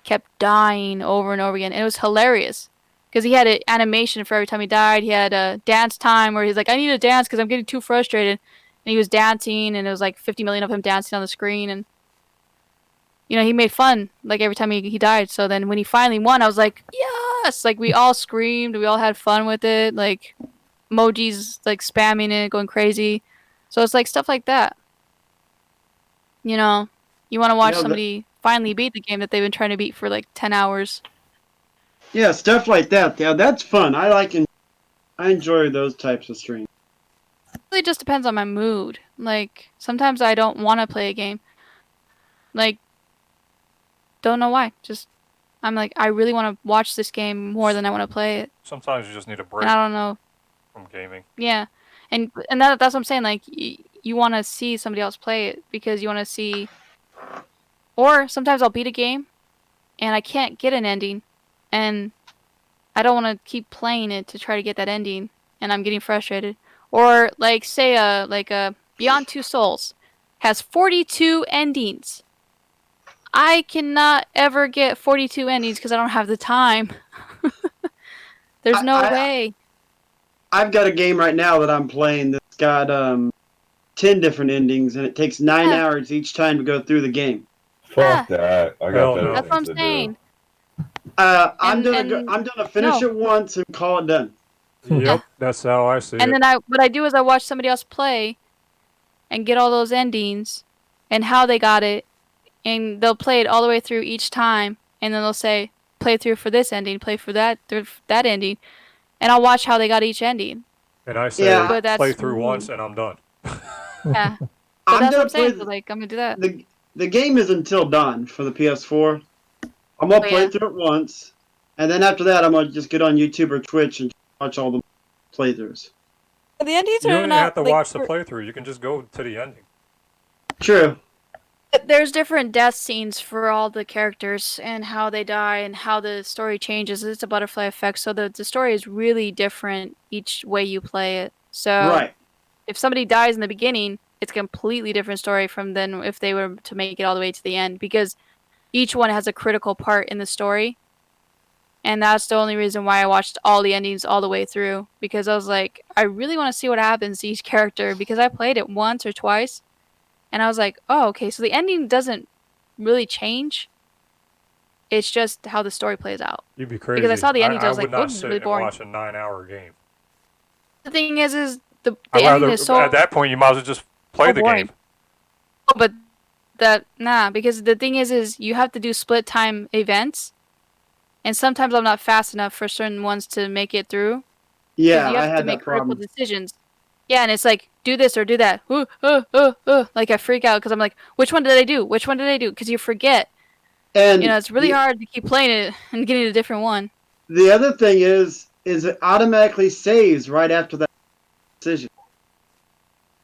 Kept dying over and over again. And it was hilarious. Because he had an animation for every time he died. He had a dance time where he's like, I need to dance because I'm getting too frustrated. And he was dancing, and it was like 50 million of him dancing on the screen. And, he made fun, like, every time he died. So then when he finally won, I was like, yes! Like, we all screamed. We all had fun with it. Like, emojis, like, spamming it, going crazy. So it's like stuff like that. You want to watch somebody finally beat the game that they've been trying to beat for like 10 hours. Yeah, stuff like that. Yeah, that's fun. I enjoy those types of streams. It really just depends on my mood. Like, sometimes I don't want to play a game. Like, don't know why. Just, I'm like, I really want to watch this game more than I want to play it. Sometimes you just need a break And I don't know. from gaming. Yeah. And that's what I'm saying. Like, you want to see somebody else play it because you want to see. Or sometimes I'll beat a game and I can't get an ending. And I don't want to keep playing it to try to get that ending. And I'm getting frustrated. Or, like, say, Beyond Two Souls has 42 endings. I cannot ever get 42 endings because I don't have the time. There's no way. I've got a game right now that I'm playing that's got 10 different endings, and it takes 9 hours each time to go through the game. Fuck that. I got better That's what I'm things to saying. do. I'm gonna finish it once and call it done. Yep, that's how I see And it. then what I do is I watch somebody else play and get all those endings and how they got it, and they'll play it all the way through each time, and then they'll say play through for this ending, play for that ending, and I'll watch how they got each ending. And I say Yeah. But play that's through once and I'm done. yeah. But I'm that's what gonna I'm saying. play So like I'm gonna do that. the game is Until Dawn for the PS4. I'm gonna Oh, play yeah. through it once, and then after that, I'm gonna just get on YouTube or Twitch and watch all the playthroughs. The endings You are don't even not have to like watch the playthrough. You can just go to the ending. True. there's different death scenes for all the characters and how they die and how the story changes. It's a butterfly effect, so the story is really different each way you play it. So Right. if somebody dies in the beginning, it's a completely different story from than if they were to make it all the way to the end, because each one has a critical part in the story. And that's the only reason why I watched all the endings all the way through, because I was like, I really want to see what happens to each character, because I played it once or twice and I was like, oh, okay, so the ending doesn't really change. It's just how the story plays out. You'd be Because I crazy. saw the endings, I I was like, would oh, not this is sit really and boring. watch a 9-hour game. The thing is the I'd ending rather, is so at that point, you might as well just play the boring. game. But because the thing is you have to do split time events, and sometimes I'm not fast enough for certain ones to make it through. Because Yeah, you I have to had make that critical problem. decisions. Yeah, and it's like, do this or do that. Like I freak out because I'm like, which one did I do? Which one did I do? Because you forget. And It's really hard to keep playing it and getting a different one. the other thing is it automatically saves right after that decision.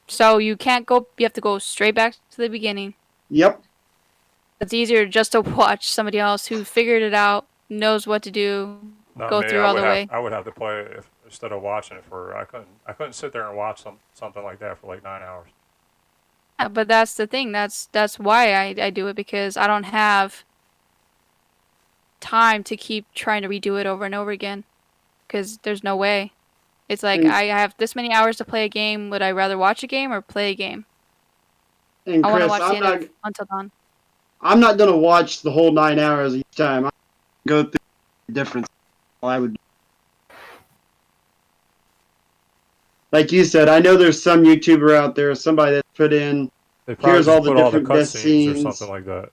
So you can't go. You have to go straight back to the beginning. Yep. It's easier just to watch somebody else who figured it out, knows what to do, Not go me. through all the way. I would have to play it instead of watching it for. I couldn't sit there and watch something like that for like 9 hours. Yeah, but that's the thing. That's why I do it, because I don't have time to keep trying to redo it over and over again. Because there's no way. It's like And, I have this many hours to play a game. Would I rather watch a game or play a game? and I want to Chris, watch the end of Until Dawn. I'm not gonna watch the whole 9 hours each time. I go through the difference. I would. Like you said, I know there's some YouTuber out there, somebody that put in, They probably here's just all the put all the different death cutscenes or scenes, something like that.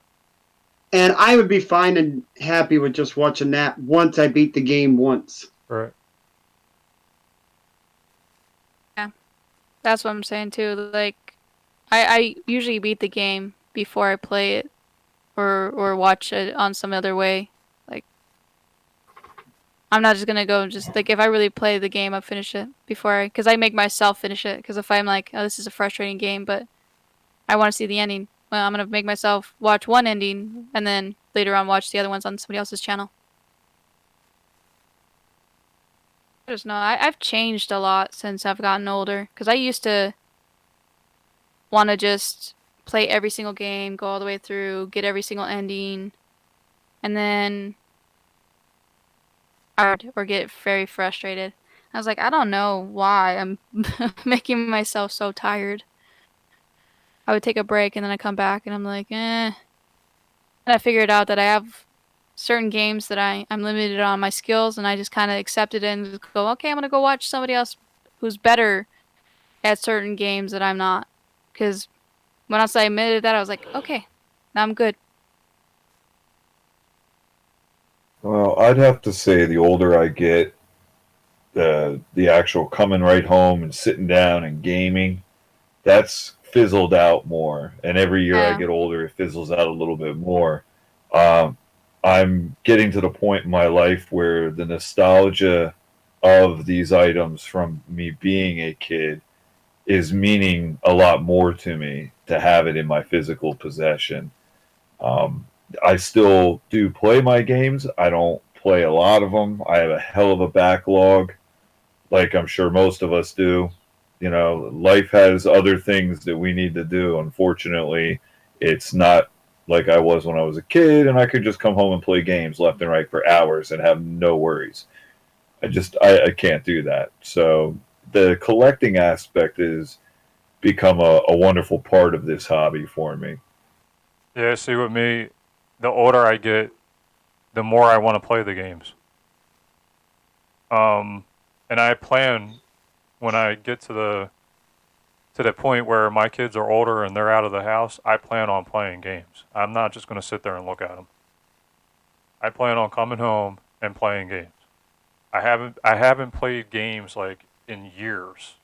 and I would be fine and happy with just watching that once I beat the game once. Right. That's what I'm saying too. Like, I usually beat the game before I play it, or watch it on some other way. Like, I'm not just gonna go and just like, if I really play the game, I'll finish it because I make myself finish it. Because if I'm like, oh, this is a frustrating game, but I want to see the ending, well, I'm gonna make myself watch one ending and then later on watch the other ones on somebody else's channel. I just know I've changed a lot since I've gotten older. Because I used to want to just play every single game, go all the way through, get every single ending, and then I would or get very frustrated. I was like, I don't know why I'm making myself so tired. I would take a break and then I come back and I'm like, eh. And I figured out that I have certain games that I'm limited on my skills, and I just kind of accepted it and just go, okay, I'm gonna go watch somebody else who's better at certain games that I'm not. Because once I admitted that, I was like, okay, now I'm good. Well, I'd have to say the older I get, the actual coming right home and sitting down and gaming, that's fizzled out more. And every year I Yeah. get older, it fizzles out a little bit more. Um, I'm getting to the point in my life where the nostalgia of these items from me being a kid is meaning a lot more to me to have it in my physical possession. Um, I still do play my games. I don't play a lot of them. I have a hell of a backlog, like I'm sure most of us do. You know, life has other things that we need to do. Unfortunately, it's not like I was when I was a kid and I could just come home and play games left and right for hours and have no worries. I can't do that. So the collecting aspect is become a wonderful part of this hobby for me. Yeah, see, with me, the older I get, the more I want to play the games. And and I plan when I get to the point where my kids are older and they're out of the house, I plan on playing games. I'm not just going to sit there and look at them. I plan on coming home and playing games. I haven't played games like in years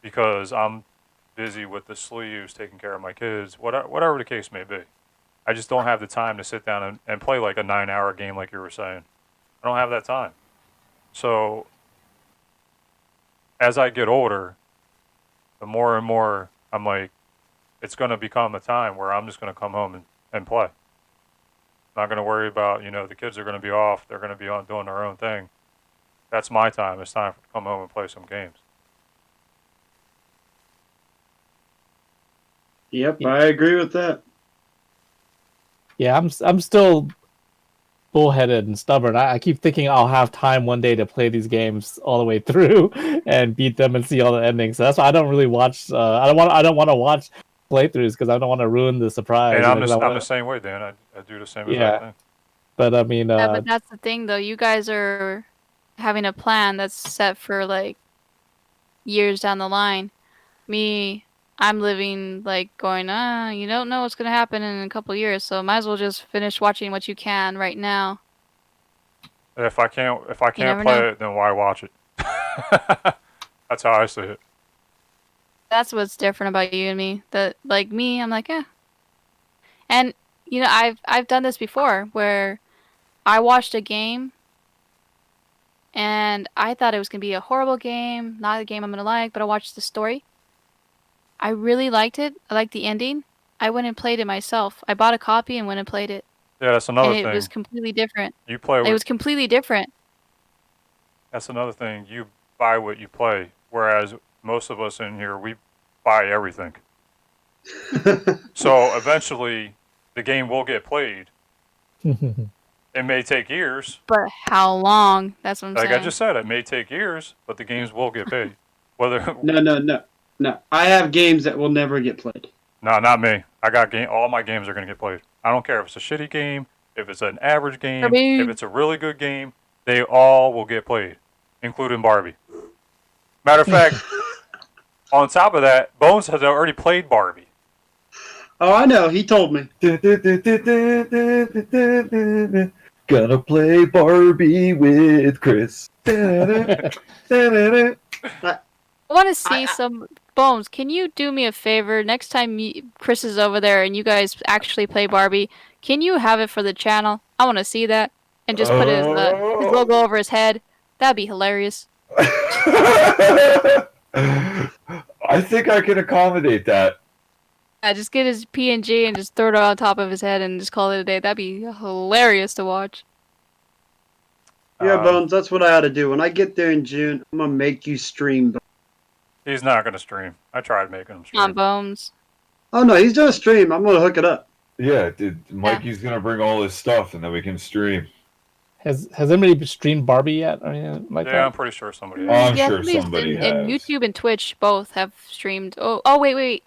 because I'm busy with the sleeves, taking care of my kids, whatever the case may be. I just don't have the time to sit down and play like a 9-hour game like you were saying. I don't have that time. So as I get older, the more and more I'm like, it's going to become a time where I'm just going to come home and play. Not going to worry about, the kids are going to be off. They're going to be on doing their own thing. That's my time. It's time to come home and play some games. Yep, I agree with that. Yeah, I'm still bullheaded and stubborn. I keep thinking I'll have time one day to play these games all the way through and beat them and see all the endings. So that's why I don't really watch. I don't want to watch playthroughs because I don't want to ruin the surprise. And I'm I'm the same way, Dan. I do the same Yeah. exact thing. But I mean, Yeah, but that's the thing, though. You guys are having a plan that's set for like years down the line. Me, I'm living like going, you don't know what's gonna happen in a couple years, so might as well just finish watching what you can right now. If I can't never play know. it, then why watch it? That's how I see it. That's what's different about you and me. That like me, I'm like, eh. And I've done this before where I watched a game and I thought it was gonna be a horrible game, not a game I'm gonna like, but I watched the story. I really liked it. I liked the ending. I went and played it myself. I bought a copy and went and played it. Yeah, that's another And it thing. was completely different. You play It with. was completely different. That's another thing. You buy what you play, whereas most of us in here we buy everything. So eventually, the game will get played. It may take years. But how long? That's what I'm Like saying. I just said, it may take years, but the games will get paid. Whether No. I have games that will never get played. no, not me. I got all my games are gonna get played. I don't care if it's a shitty game, if it's an average game, Barbie. if it's a really good game. They all will get played, including Barbie. Matter of fact, on top of that, Bones has already played Barbie. Oh, I know. He told me. Gonna play Barbie with Chris. I want to see some Bones. Can you do me a favor? Next time Chris is over there and you guys actually play Barbie, can you have it for the channel? I want to see that. And just put his logo over his head. That'd be hilarious. I think I can accommodate that. Yeah, just get his PNG and just throw it on top of his head and just call it a day. That'd be hilarious to watch. Yeah, Bones, that's what I ought to do. When I get there in June, I'm going to make you stream. He's not gonna stream. I tried making him stream. On Bones. Oh, no, he's going to stream. I'm going to hook it up. Yeah, dude. Mikey's gonna bring all his stuff, and then we can stream. has anybody streamed Barbie yet? Or anything like Yeah, that? I'm pretty sure somebody. Oh, I'm Yeah, sure somebody and has. YouTube and Twitch both have streamed. Oh, wait.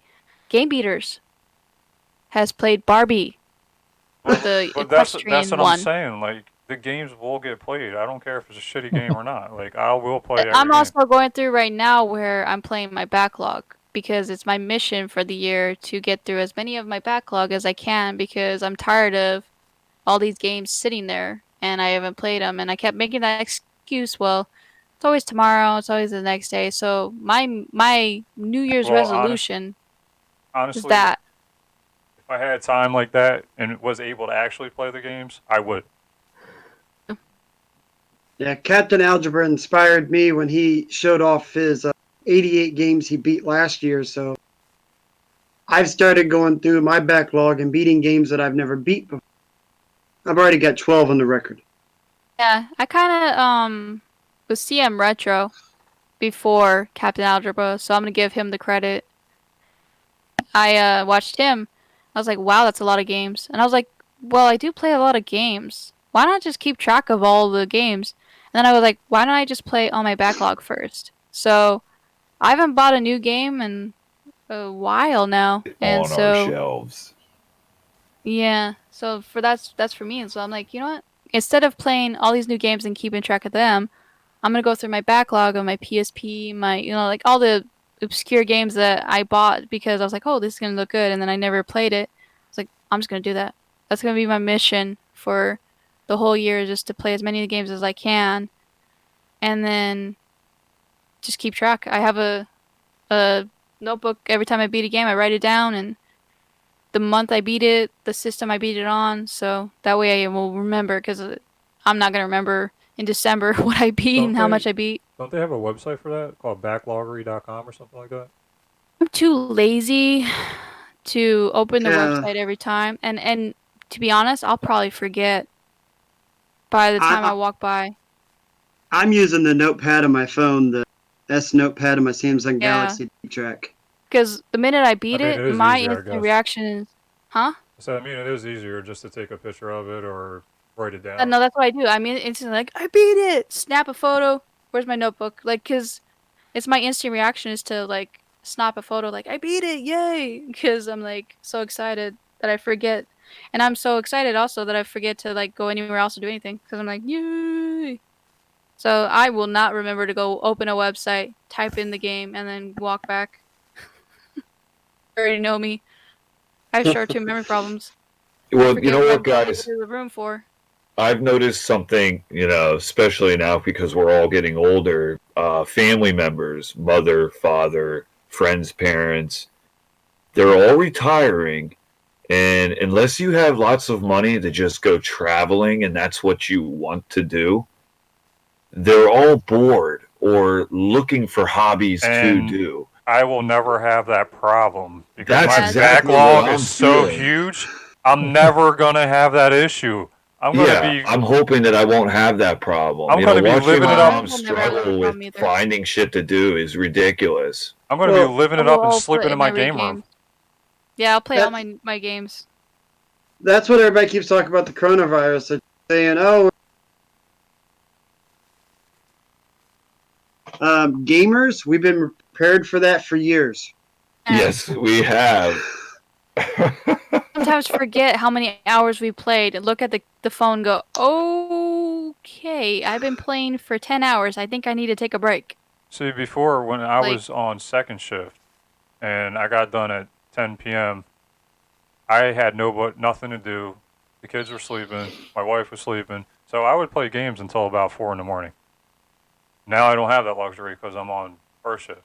Game Beaters has played Barbie. The But that's equestrian what one. I'm saying. Like the games will get played. I don't care if it's a shitty game or not. Like I will play. Every I'm game. also going through right now where I'm playing my backlog because it's my mission for the year to get through as many of my backlog as I can because I'm tired of all these games sitting there and I haven't played them and I kept making that excuse. Well, it's always tomorrow. It's always the next day. So my New Year's Well, resolution Honestly, is that. if I had time like that and was able to actually play the games, I would. Yeah, Captain Algebra inspired me when he showed off his 88 games he beat last year. So I've started going through my backlog and beating games that I've never beat before. I've already got 12 on the record. Yeah, I kind of was CM Retro before Captain Algebra, so I'm gonna give him the credit. I watched him. I was like, wow, that's a lot of games. And I was like, well, I do play a lot of games. Why not just keep track of all the games? And then I was like, why don't I just play on my backlog first? So I haven't bought a new game in a while now, and On so our shelves. yeah. So that's for me. And so I'm like, you know what? Instead of playing all these new games and keeping track of them, I'm gonna go through my backlog of my PSP, my like all the obscure games that I bought because I was like, oh, this is gonna look good, and then I never played it. It's like I'm just gonna do that. That's gonna be my mission for the whole year, just to play as many games as I can, and then just keep track. I have a notebook. Every time I beat a game, I write it down, and the month I beat it, the system I beat it on, so that way I will remember, because I'm not gonna remember in December what I beat and how much I beat. Don't they have a website for that called backloggery.com or something like that? I'm too lazy to open the Yeah. website every time, and to be honest, I'll probably forget by the time I walk by. I'm using the notepad on my phone, the S notepad on my Samsung Yeah. Galaxy Track. Because the minute I beat I mean, it, it is my easier, I instant guess. reaction is, huh? So I mean, it is easier just to take a picture of it or write it down. No, that's what I do. I mean, instantly like, I beat it. Snap a photo. Where's my notebook? Like, cause it's my instant reaction is to like snap a photo, like I beat it, yay! Because I'm like so excited that I forget, and I'm so excited also that I forget to like go anywhere else to do anything. Because I'm like, yay! So I will not remember to go open a website, type in the game, and then walk back. You already know me. I have short-term memory problems. I Well, you forget know what what, I'm going guys? into the room for. I've noticed something, especially now because we're all getting older. Family members, mother, father, friends, parents, they're all retiring. And unless you have lots of money to just go traveling and that's what you want to do, they're all bored or looking for hobbies And to do. I will never have that problem because That's my exactly what backlog I'm is so feeling. huge. I'm never gonna have that issue. I'm gonna Yeah, be I'm hoping that I won't have that problem. I'm gonna be Watching living my it up. mom I will never have that struggle with problem either. finding shit to do is ridiculous. I'm gonna be living I it up will and all put sleeping in my memory game room. games. Yeah, I'll play all That's- my games. That's what everybody keeps talking about the coronavirus. They're saying, oh, gamers, we've been prepared for that for years. Yes, we have. Sometimes forget how many hours we played and look at the phone and go, okay, I've been playing for 10 hours. I think I need to take a break. See, before when I Like- was on second shift and I got done at 10 p.m., I had nothing to do. The kids were sleeping. My wife was sleeping. So I would play games until about 4 in the morning. Now I don't have that luxury because I'm on first shift.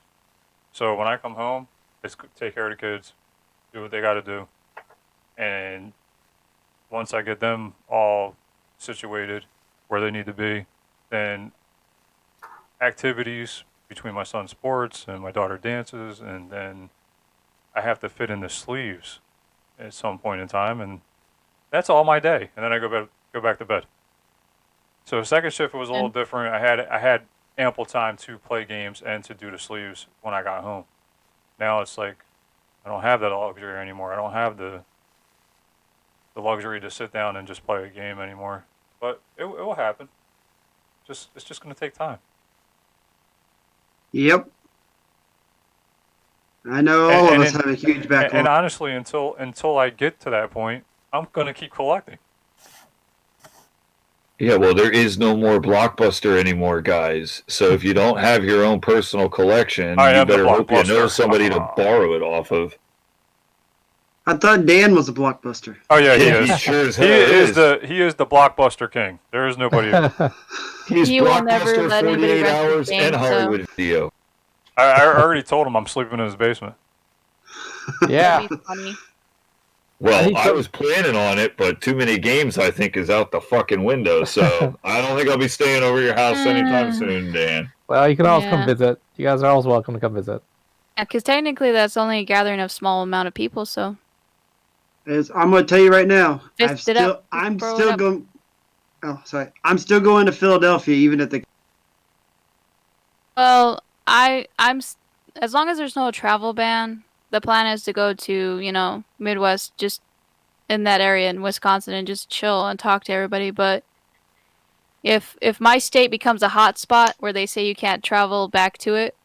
So when I come home, it's take care of the kids, do what they got to do. And once I get them all situated where they need to be, then activities between my son's sports and my daughter dances, and then I have to fit in the sleeves at some point in time, and that's all my day. And then I go back to bed. So second shift was a little different. I had ample time to play games and to do the sleeves when I got home. Now it's like I don't have that luxury anymore. I don't have the luxury to sit down and just play a game anymore. But it will happen. It's just going to take time. Yep. I know all of us have a huge backlog. And honestly, until I get to that point, I'm going to keep collecting. Yeah, well, there is no more Blockbuster anymore, guys. So if you don't have your own personal collection, I you am the better hope you know Blockbuster. somebody to borrow it off of. I thought Dan was a blockbuster. Oh yeah, he Yeah, he is. sure as He hell is is. he is the Blockbuster king. There is nobody. He's He will never Blockbuster, let anybody 48 rent his hours, game, and so- Hollywood Video. I already told him I'm sleeping in his basement. Yeah. That'd be funny. Well, He I took- was planning on it, but too many games, I think, is out the fucking window. So I don't think I'll be staying over your house anytime soon, Dan. Well, you can always come Yeah. visit. You guys are always welcome to come visit. Yeah, because technically that's only a gathering of small amount of people, so I'm going to tell you right now. Fist it up. I'm Throw it still up. going. Oh, sorry. I'm still going to Philadelphia, even at the. well, I'm as long as there's no travel ban, the plan is to go to, Midwest, just in that area in Wisconsin, and just chill and talk to everybody. But if my state becomes a hot spot where they say you can't travel back to it,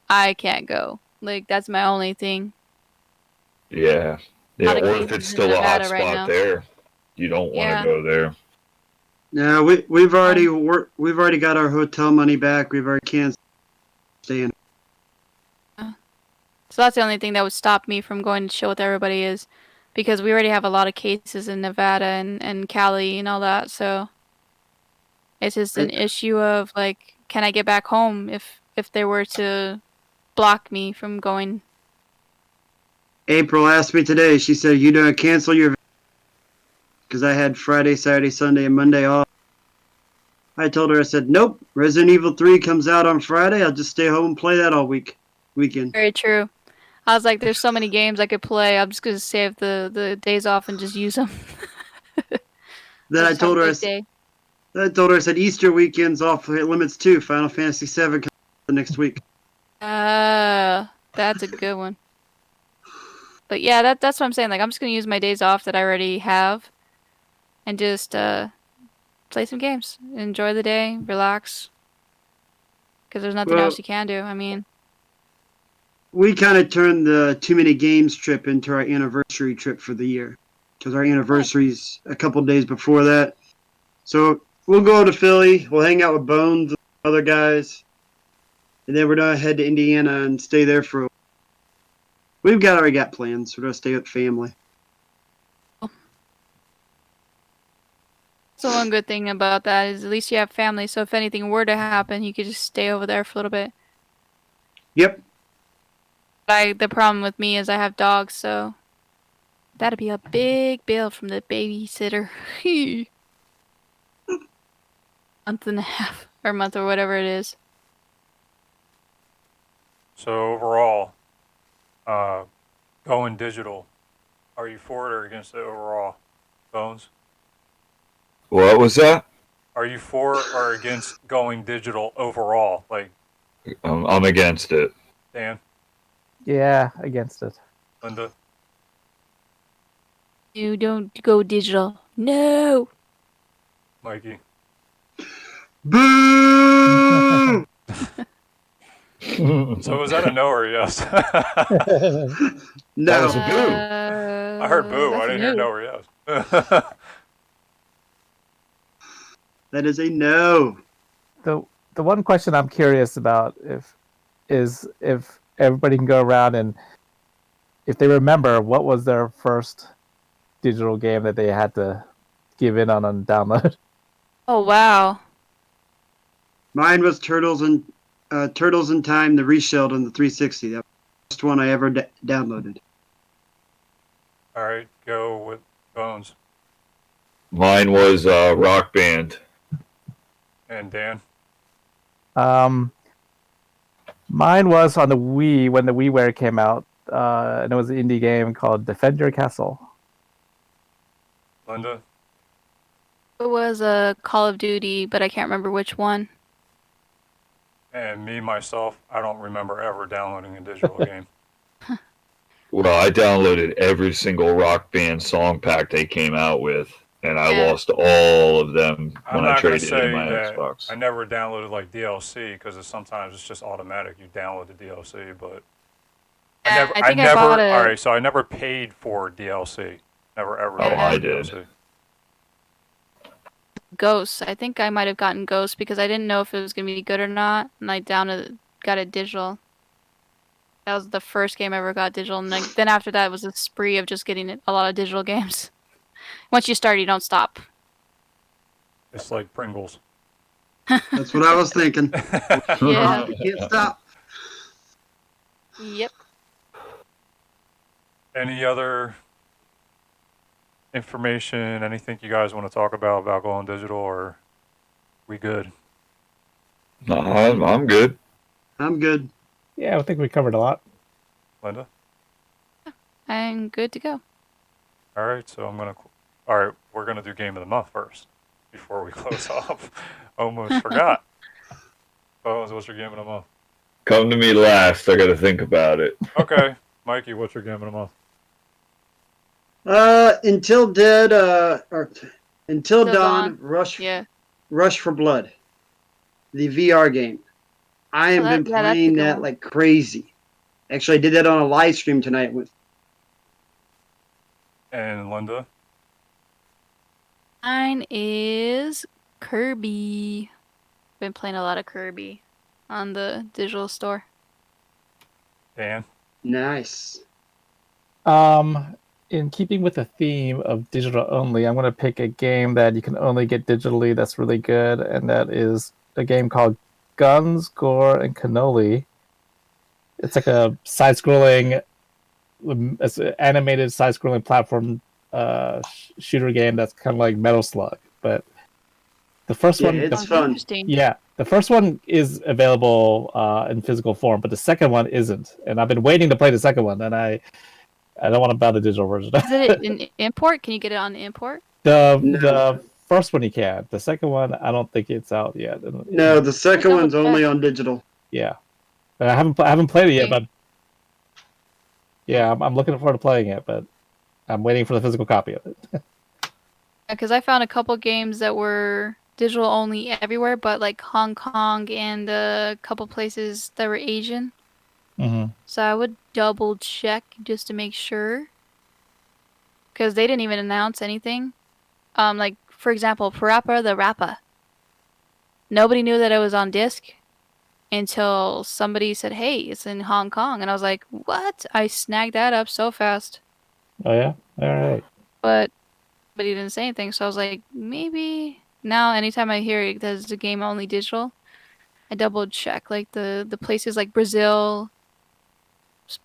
I can't go. Like, that's my only thing. Yeah. Lot Yeah, of or if cases it's in still a hot Nevada right spot now. there, you don't want Yeah. to go there. No, we've already got our hotel money back. We've already canceled staying. So that's the only thing that would stop me from going to chill with everybody is because we already have a lot of cases in Nevada and Cali and all that. So it's just an issue of like, can I get back home if they were to block me from going? April asked me today. She said, "You don't cancel your," because I had Friday, Saturday, Sunday, and Monday off. I told her, I said, "Nope. Resident Evil 3 comes out on Friday. I'll just stay home and play that all weekend." Very true. I was like, there's so many games I could play. I'm just gonna save the days off and just use them. Then I told her, I said, "Easter weekend's off limits too. Final Fantasy 7 comes out next week." That's a good one. But yeah, that's what I'm saying. Like, I'm just gonna use my days off that I already have, and just play some games, enjoy the day, relax. Because there's nothing Well, else you can do. I mean, we kind of turned the too many games trip into our anniversary trip for the year, because our anniversary's a couple days before that. So we'll go to Philly. We'll hang out with Bones and other guys, and then we're gonna head to Indiana and stay there for. We've already got plans. We're gonna stay with family. so one good thing about that is at least you have family. So if anything were to happen, you could just stay over there for a little bit. Yep. The problem with me is I have dogs, so that'd be a big bill from the babysitter. Month and a half or month or whatever it is. So overall, going digital, are you for it or against it overall, Bones? What was that? Are you for or against going digital overall? Like, I'm against it. Dan, Yeah, against it. Linda? You don't go digital. No. Mikey? Boo! So was that a no or a yes? No. That was a boo. I heard boo. That's I didn't hear no or yes. That is a no. The one question I'm curious about is if everybody can go around and if they remember what was their first digital game that they had to give in on and download. Oh wow. Mine was Turtles in Time, the reshelled on the 360. That was the first one I ever downloaded. All right, go with Bones. Mine was Rock Band. And Dan? Mine was on the Wii when the WiiWare came out, and it was an indie game called Defend Your Castle. Linda? It was a Call of Duty, but I can't remember which one. And me, myself, I don't remember ever downloading a digital game. Well, I downloaded every single Rock Band song pack they came out with, and I Yeah. lost all of them I'm when I not going to traded say in my that Xbox. I never downloaded like DLC because sometimes it's just automatic. You download the DLC, but Yeah, I think I bought All a- right, so I never paid for DLC. Never ever. Oh, paid I for did. DLC. Ghosts. I think I might have gotten Ghosts because I didn't know if it was gonna be good or not, and I got it digital. That was the first game I ever got digital, and then after that was a spree of just getting a lot of digital games. Once you start, you don't stop. It's like Pringles. That's what I was thinking. Yeah. Can't stop. Yep. Any other information, anything you guys want to talk about going digital, or we good? No, I'm good. I'm good. Yeah, I think we covered a lot. Linda? I'm good to go. All right, so all right, we're gonna do game of the month first before we close off. Almost forgot. Bones, what's your game of the month? Come to me last. I got to think about it. Okay, Mikey, what's your game of the month? Until Till Dawn, Dawn. Rush Yeah. for Blood, the VR game. I have been that's a playing good that one. like crazy. Actually, I did that on a live stream tonight. And Linda? Mine is Kirby. Been playing a lot of Kirby on the digital store. Dan. Nice. In keeping with the theme of digital only, I'm going to pick a game that you can only get digitally that's really good, and that is a game called Guns, Gore, and Cannoli. It's like a side-scrolling, it's an animated side-scrolling platform shooter game that's kind of like Metal Slug. But the first Yeah, one, it's Sounds fun. interesting. yeah, the first one is available in physical form, but the second one isn't. And I've been waiting to play the second one, and I don't want to buy the digital version. Is it an import? Can you get it on import? No. The first one you can. The second one, I don't think it's out yet. No, the second double one's only check. on digital. Yeah, but I haven't played it yet. Okay. But yeah, I'm looking forward to playing it. But I'm waiting for the physical copy of it. Because I found a couple games that were digital only everywhere, but like Hong Kong and a couple places that were Asian. Mm-hmm. So I would double check just to make sure. Because they didn't even announce anything. Like, for example, Parappa the Rappa. Nobody knew that it was on disc until somebody said, hey, it's in Hong Kong. And I was like, what? I snagged that up so fast. Oh yeah, all right. But he didn't say anything. So I was like, maybe now anytime I hear it, there's a game only digital, I double check. Like the places like Brazil,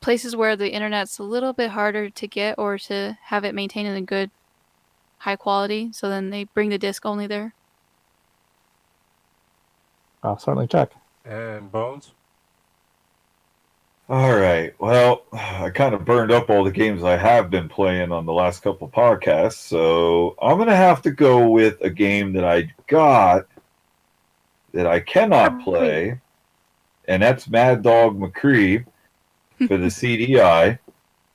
places where the internet's a little bit harder to get or to have it maintained in a good high quality. So then they bring the disc only there. I'll certainly check. And Bones. All right. Well, I kind of burned up all the games I have been playing on the last couple podcasts, so I'm going to have to go with a game that I got that I cannot play, and that's Mad Dog McCree for the CDI.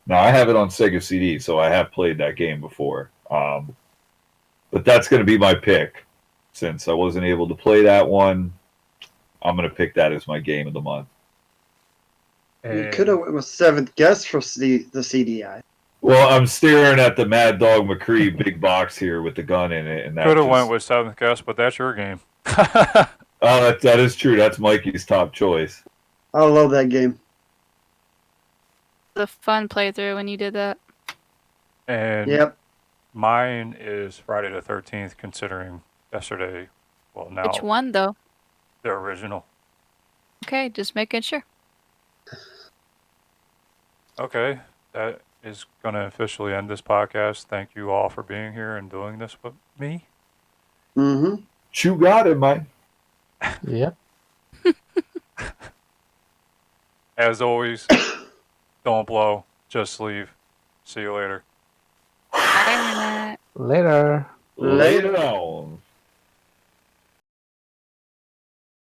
Now, I have it on Sega CD, so I have played that game before. But that's going to be my pick. Since I wasn't able to play that one, I'm going to pick that as my game of the month. You could have went with seventh guest for the CDI. Well, I'm staring at the Mad Dog McCree big box here with the gun in it, and that Could have just... went with seventh guess, but that's your game. Oh, that is true. That's Mikey's top choice. I love that game. The fun playthrough when you did that. And Yep. mine is Friday the 13th, considering yesterday, well, now Which one though? the original. Okay, just making sure. Okay, that is going to officially end this podcast. Thank you all for being here and doing this with me. Mm-hmm. You got it, Mike. Yep. As always, don't blow, just leave. See you later. Bye. Later. Later on.